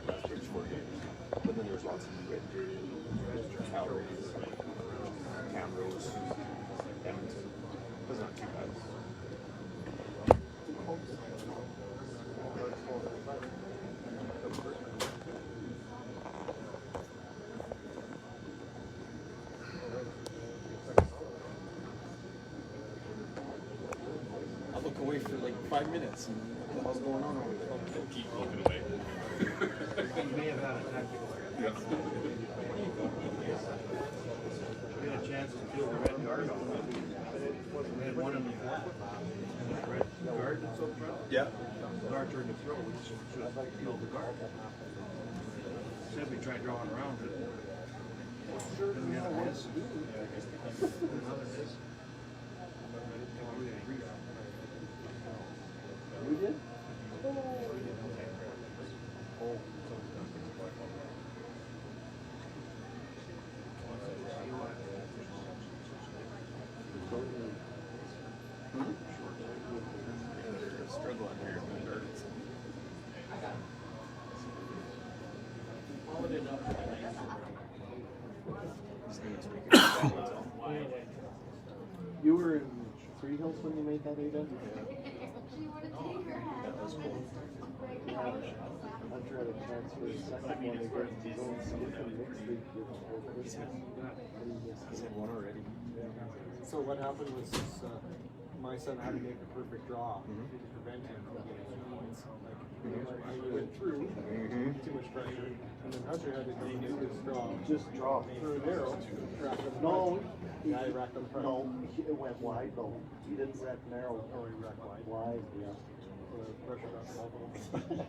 last week's 4 games. But then there's lots of Red Deer, Calgary's, Camrose, Edmonton. That's not too bad. I'll look away for like 5 minutes and what the hell's going on over there? They'll keep looking away. You may have had a tactical error. We had a chance to peel the red guard off. We had one in the fourth. And the red guard that's up front. Yeah. The archer in the throw, we should have peeled the guard. Said we tried drawing around it. Then we had a miss. Another miss. You did? Struggle on here. You were in Three Hills when you made that event? That was cool. Hunter had a chance for his second one against his own son from mixed league before Christmas. He's had one already. So what happened was my son had to make a perfect draw to prevent him from getting points. He went through, too much pressure, and then Hunter had to go do his draw. Just draw through an arrow. No, I racked him front. No, it went wide though. He didn't rack narrow. Oh, he racked wide. Wide, yeah. Pressure got both of them.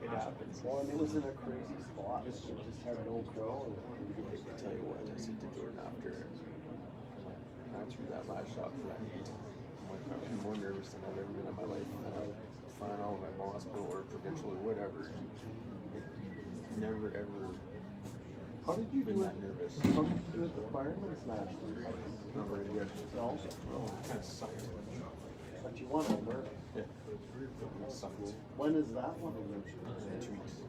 It happens. Well, and it was in a crazy spot. It just had no curl. I tell you what, I said to Jordan after that last shot for that heat. I'm more nervous than I've ever been in my life. Final, my hospital, or provincial, or whatever. Never ever. How did you been do that it? nervous? How did you do it the fireman's last year? Not very good. No? Well, it kind of sucked. But you won over. Yeah. It sucked. When is that one again? 2 weeks.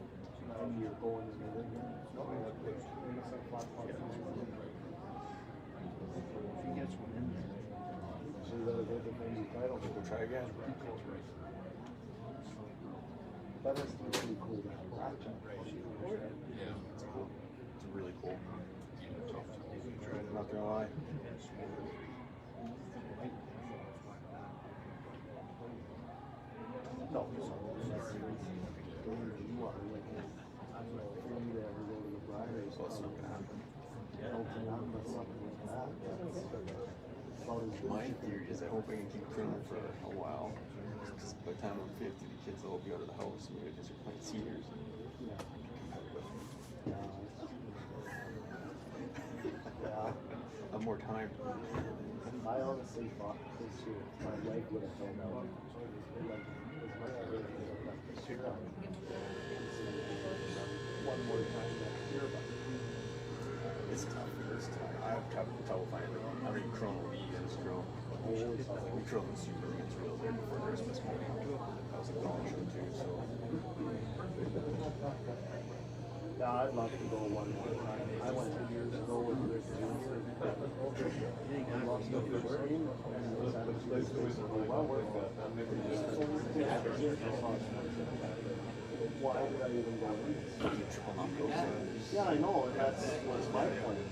And you're going in the ring? No, if He gets one in there. so you gotta go defend your title. We'll try again. That has to be pretty cool to have that job. Yeah, it's cool. It's really cool. Not gonna lie. No, unless you are like, I don't know, if you ever go to the Fridays, So it's not gonna happen. but something like that. My theory is I hope I can keep training for a while. Because by the time I'm 50, the kids will all be out of the house and maybe just are playing seniors. Yeah. I have more time. I honestly thought this year my leg would have held out. Like, as much as it was up this year, one more time next year, but It's tough. It's tough. I have trouble finding how many chrono E is chrono. We chrono super it's real big for Christmas morning. That was a golf show too, so. yeah, I'd love to go one more time. I went 2 years ago with Rick Jr. I lost the first game and it was at his place well worth it. Why did I even go in? Yeah, I know, and that's was my point.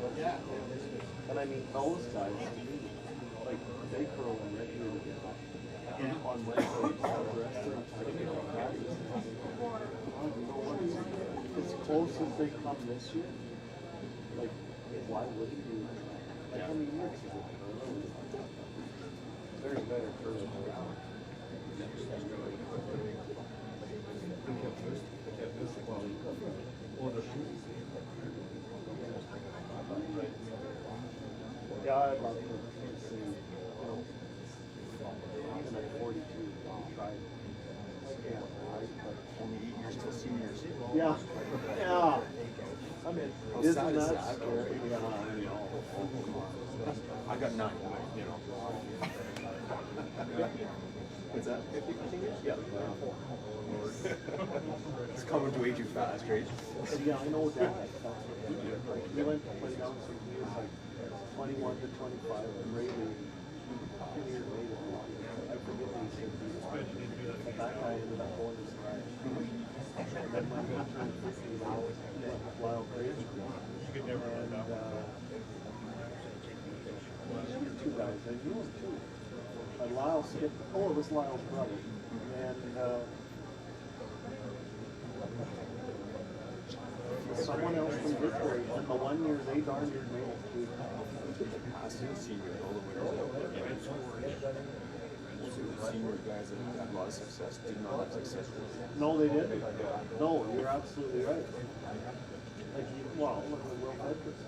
And I mean, those guys, to me, like, they curl and regularly together. On Wednesdays, the rest of the time, they don't practice. Oh, you know what? As close as they come this year, like, why wouldn't you? Like, how many years is it? There's better curling around. Yeah, I'd love to see, you know, even at 42, try it. Yeah, but Only 8 years till seniors. yeah, yeah. I mean, isn't sad is that that? scary? Yeah, I know. Oh, come on. I got 9, but, you know. What's that? 50 years? Yeah. It's coming way too fast, right? Yeah, I know that. That's what he did. Like, he went to play down so he was like 21 to 25 and Rayleigh 10 years later. I forget what he said. But that guy ended up going to Sprite. And then when he turned 50, he went with Lyle Craig. And two guys, I knew him too. Lyle skipped, oh, it was Lyle's brother. And someone else from Victory, and the 1 year they darn near made it too. Past the seniors, all the winners. Senior guys that had a lot of success did not have success with. No, they didn't. No, you're absolutely right. Like, well, look at Will Edwards.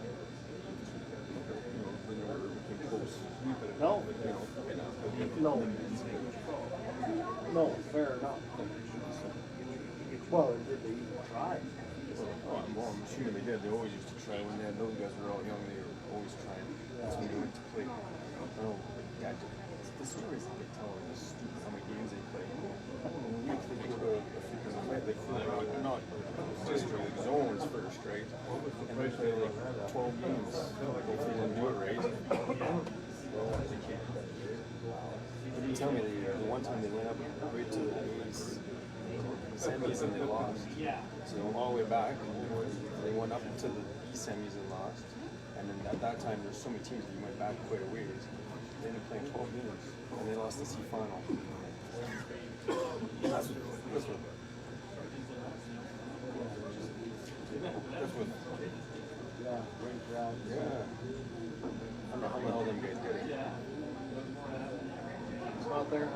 You know, they never became close. No. No. No, fair enough. Well, did they even try? Well, I'm sure they did. They always used to try when they had those guys were all young. They were always trying. That's when they went to play. Oh, God, the stories that they tell are stupid. How many games they play? When they go to because of fight, they fly not district like zones first, right? And they play like 12 games. Hopefully they didn't do it right. They can't. But you tell me the one time they went up right to the semis and they lost. So they went all the way back. They went up to the B semis and lost. And then at that time, there's so many teams that you went back quite a ways. They ended up playing 12 games and they lost the C final. That's what. Yeah, great crowd. Yeah. I don't know how the hell them guys did it. It's not there.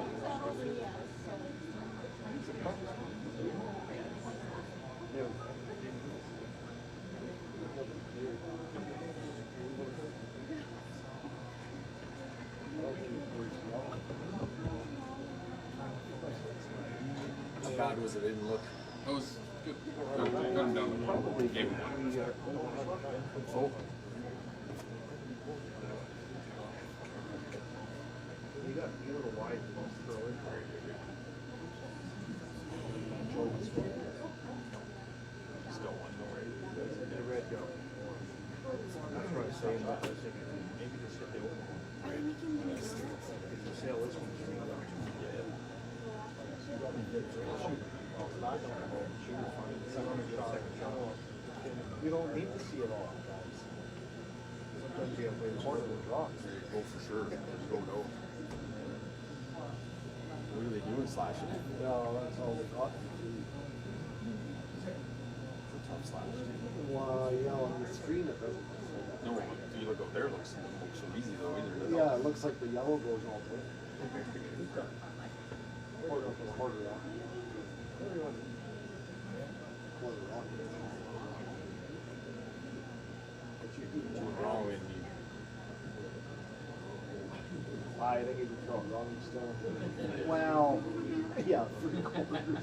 How bad was it? It didn't look. That was good. Got him down the game one. Oh. You got a little wide to throw in there. Still one, don't worry. The red go. That's what I was saying about this. Maybe just hit the old one. If you sell this one, you got to You don't need to see it all, guys. Sometimes you have to record it with rocks. Oh, for sure. There's no doubt. What are they doing? Slashing it? No, that's all we got. It's a tough slash. Well, yeah, on the screen it doesn't. No, if you look out there, it looks so easy though. Either. Yeah, it looks like the yellow goes all the way. Quarter rock. Quarter rock. Wrong and I think he can throw it wrong still. Well, yeah, 3/4.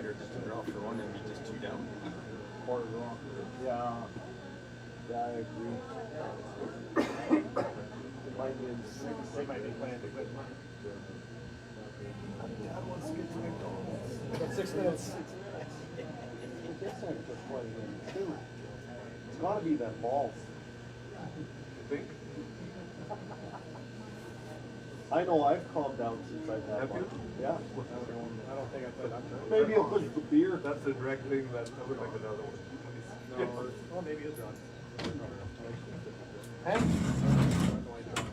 better just to draw for one and be just two down. Quarter rock. Yeah. Yeah, I agree. It might be in 6. They might be playing the good one. Dad wants to get to McDonald's. We got 6 minutes. I guess I'm just playing in 2. It's got to be that ball. You think? I know I've calmed down since I've had one. Yeah. I don't think I played after. Maybe it was the beer. That's the direct thing that I would like another one. No. Well, maybe it's wrong. Hey?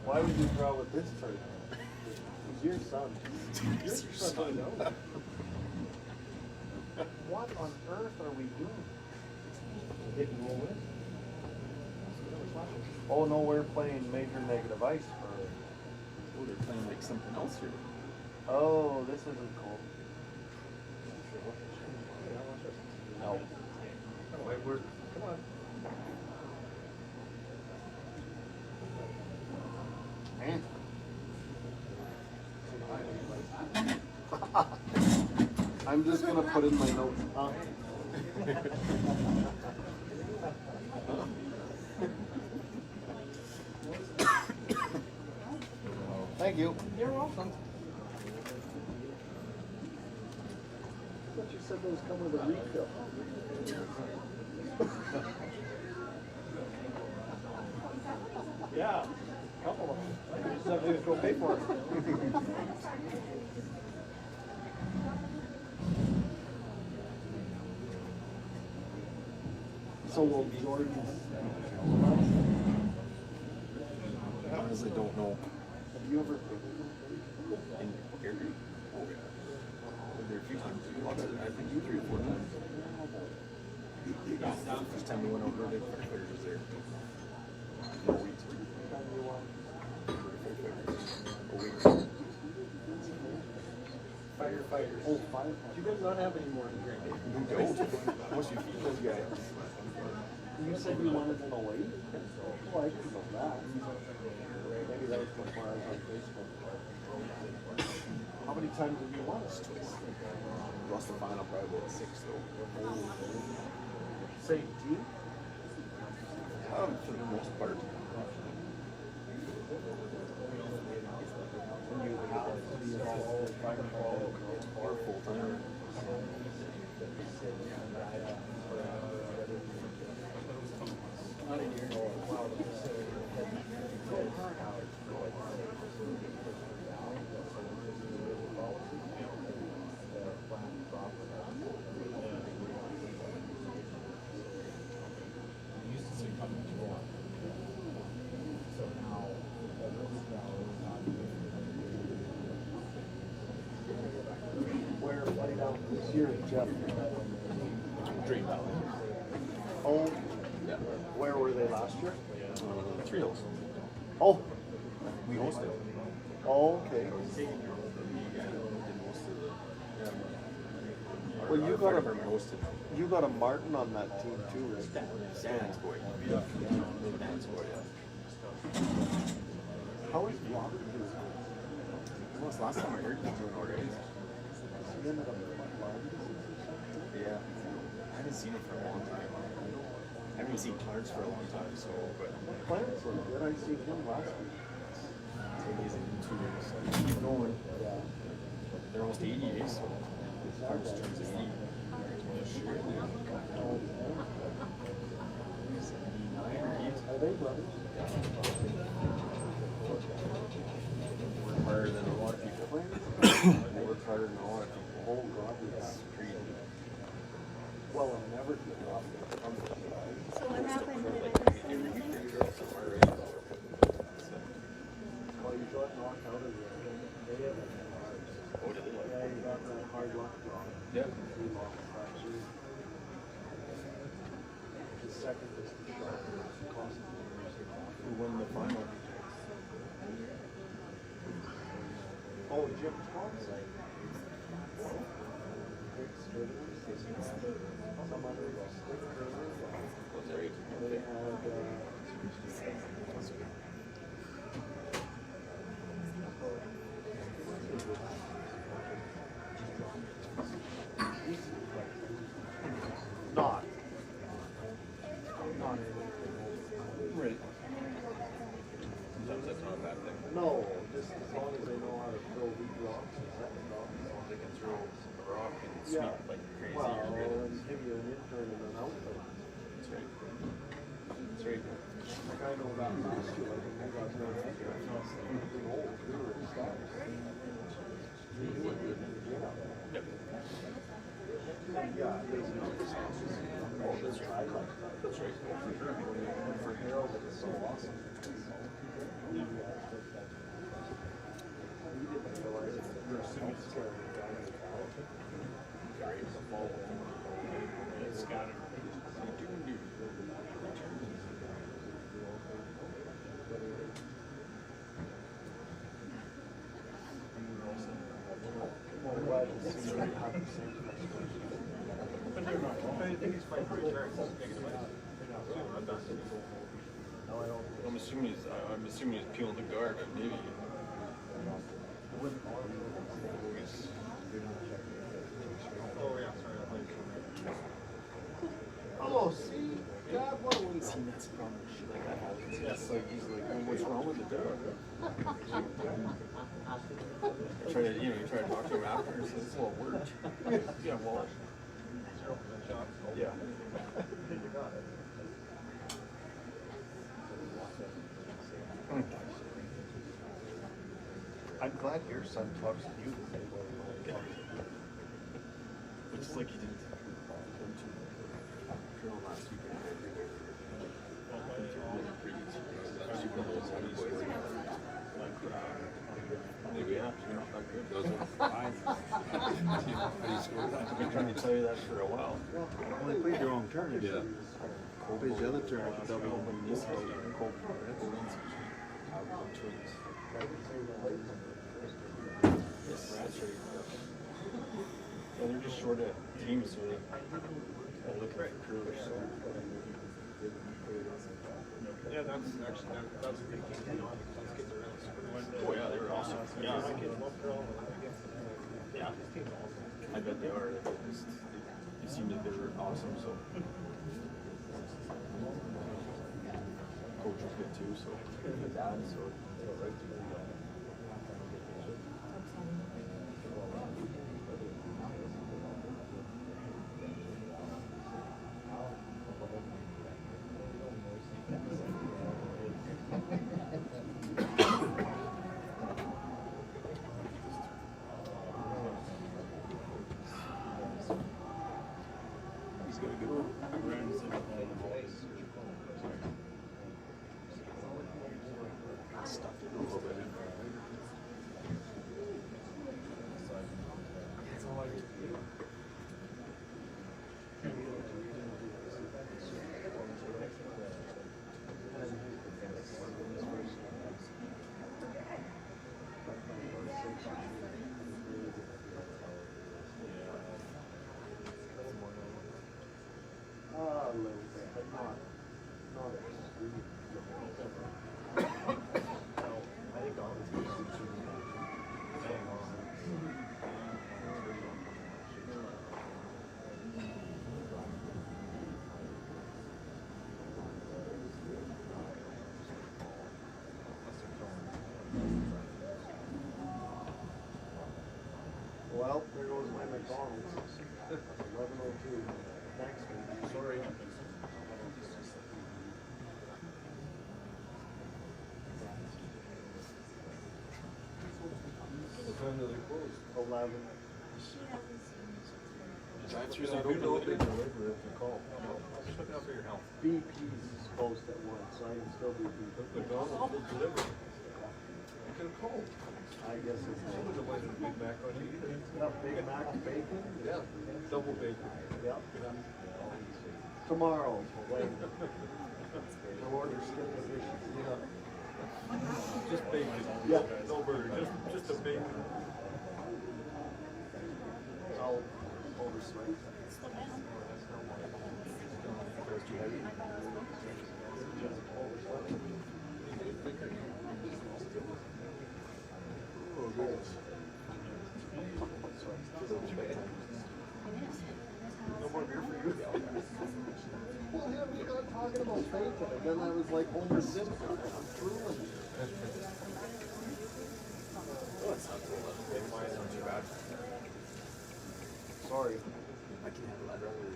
Why would you draw with this turn? He's your son. He's your son. What on earth are we doing? Hit and roll in? Oh no, we're playing major negative ice for. Oh, they're playing like something else here. Oh, this isn't cool. No. Come on. Man. I'm just gonna put in my notes. Thank you. You're welcome. I thought you said those come with a refill. Yeah. Couple of them. You just have to go pay for it. So will Jordan. I honestly don't know. Have you ever In here? Oh yeah. Been there a few times. I think you 3 or 4 times. First time we went over there, the firefighters was there. A week. Firefighters. Oh, fire. You guys not have any more in here. You don't. Once you feed those guys. You said you wanted them away? Well, I could know that. Maybe that was before I was on Facebook. How many times have you won? Twice. Lost the final probably about 6 though. Same team? For the most part. And you have to be involved with fireball Or full time. Where played out this year, Jeff? Dream Valley. Oh, Yeah. where were they last year? 3 Hills. Oh, We hosted. oh, okay. Well, you got a hosted. you got a Martin on that team too, right? Dan's boy. Yeah. Dan's boy, yeah. How is Robert doing? When was the last time I heard him doing already? He ended up with Yeah. I haven't seen him for a long time. I haven't even seen Clarence for a long time, so, but Clarence was good. I seen him last week. maybe he's in 2 years. No, yeah. They're almost 80, eh? So Clarence turns 80. Are they brothers? Work harder than a lot of people. They work harder than a lot of people. Oh God, It's crazy. well, I'll never get off the So what happened? Well, you got knocked out of the they have it hard. Oh, did they? Yeah, you got that hard luck draw. Yeah. You lost fracture. The second was the shot. Cost me. Who won the final? Oh, Jim Thompson. Some other stick Was there eight? they had not Right. Sometimes that's not a bad thing. no, just as long as they know how to throw weak rocks and set the rocks. They can throw a rock and sweep Yeah. like crazy. Well, You're good. and give you an intern and an output. That's right. That's right. Like I know that last year, like I got no answer. Being old, we were in stars. We knew it didn't Yep. yeah, basically. Oh, this tried like that. That's right. And for Harold, it was so awesome. We didn't realize that we were so scared of the guy in the crowd. Great. The ball. It's scattered. Well, I'm glad to see you have the same frustration. I think he's playing for returns. I'm assuming he's peeling the guard, but maybe. Oh yeah, sorry. Oh, see? God, what a waste. See, that's the problem. Shit like that happens. It's like he's like, well, what's wrong with the dog? You try to, you try to talk to him after. It's like, well, it worked. Yeah, well. Yeah. You got it. I'm glad your son talks to you the same way he talks to you. Which is like he did. Drill last weekend. Super Bowl maybe yeah, you're not that good. Those are fine. I've been trying to tell you that for a while. Well, they played their own turn. Yeah. Plays the other turn at the double. Yes, that's right. Yeah, they're just short of teams, so they're looking for curlers. Yeah, that's actually that's a big key. Oh yeah, they were awesome. Yeah, yeah. I bet they are. They seemed like they were awesome. So coach was good too. So the dad. So right. He's got a good one. Stuffed it a little bit. A little bit, but not extreme. I think all the teams should be Well, there goes my McDonald's. 11:02. Thanks, man. Sorry. 11. Drive-throughs aren't open later. deliver if you call. Just look out for your health. BP's closed at 1, so I can still do BP. McDonald's will deliver. I could have called. I guess it's She wouldn't have waited a Big Mac on you either. Yep, Big Mac bacon. Yeah, double bacon. Yep. Tomorrow, wait. The order skip the dishes. Yeah. Just bacon. Yeah. No burger, just a bacon. I'll oversweat. Oh, goodness. No more beer for you? Well, yeah, we got talking about bacon, and then I was like, Homer Simpson. I'm drooling. Not too bad. Sorry. I can handle that. I'd rather do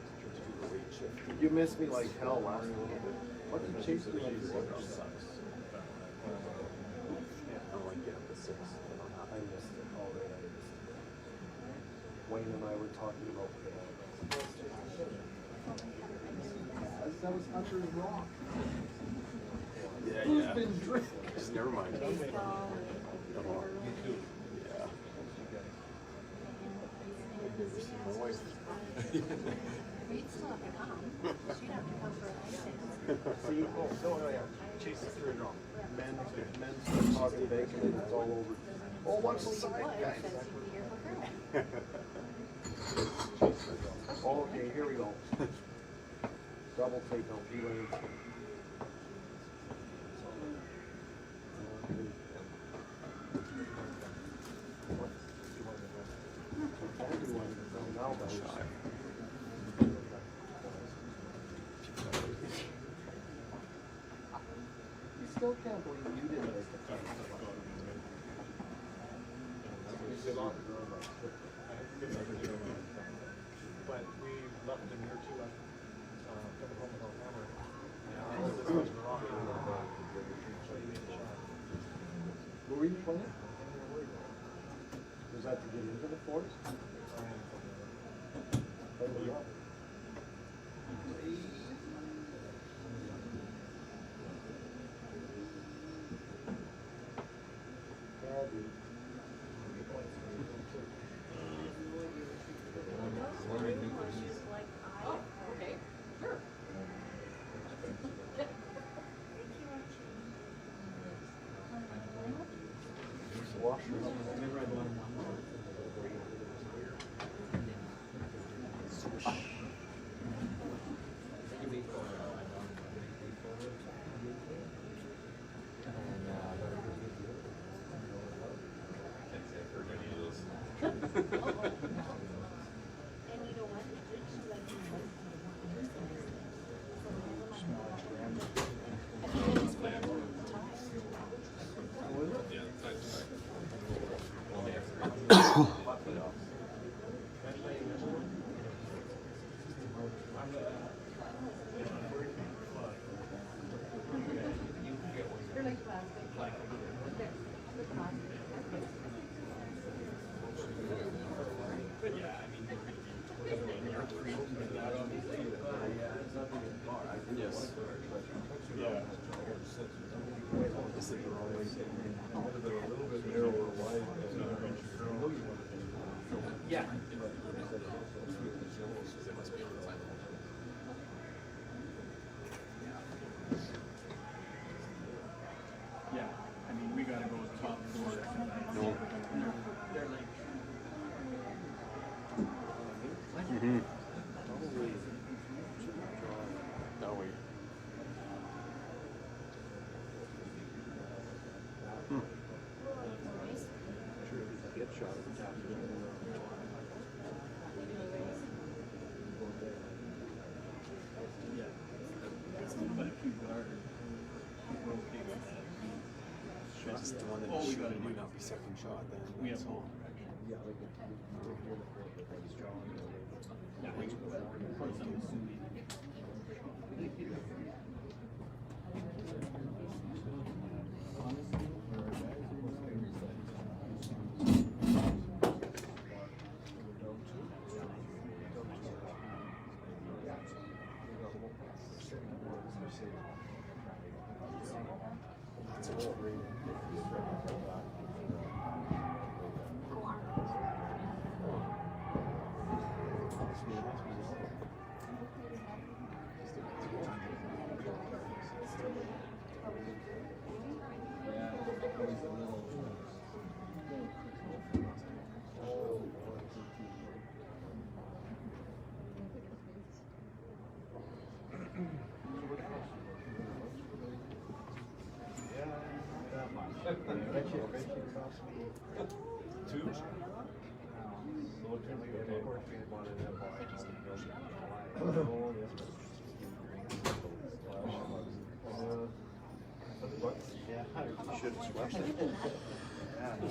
the late shift. You missed me like hell last week. What did you chase me like this? Sucks. I don't like get up at 6. I missed it already. I missed it. Wayne and I were talking about that was Hunter's Rock. Yeah, Who's yeah. been drinking? Just never mind. Me too. Yeah. My wife. You'd still have to come. She'd have to come for a See, Oh, yeah. Chase the third wrong. men's talking bacon and it's all over. Oh, what's the side, guys? since you'd be here for her. Okay, here we go. Double take on Elaine. You still can't believe you didn't make the time. But we left him here too, coming home with our hammer. And this was wrong. So he made a shot. Where were you playing? Was that to get into the forest? Play with what? Yeah, dude. Okay, sure. Yes. Yeah. This is the wrong way. Would have been a little bit narrower wide. Yeah. They must be able to find it. Yeah. I mean, we gotta go with top floor. No. They're like. Mm-hmm. No, we. Get shot at the top. But if you guard, we're okay with that. Just the one that Oh, is we shooting gotta might do- not be second shot then. We have So- all. Yeah, like Yeah, we of course, I'm assuming.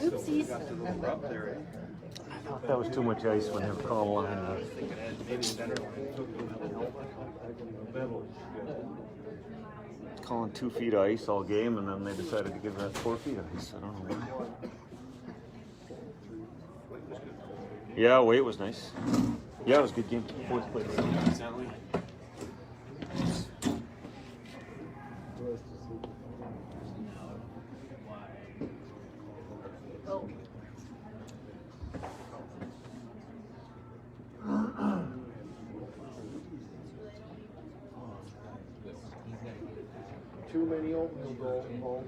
Oopsies. I thought that was too much ice when they were calling line. Calling 2 feet of ice all game, and then they decided to give that 4 feet of ice. I don't know why. Yeah, Wyatt was nice. Yeah, it was a good game. 4th place. Too many oatmeal balls.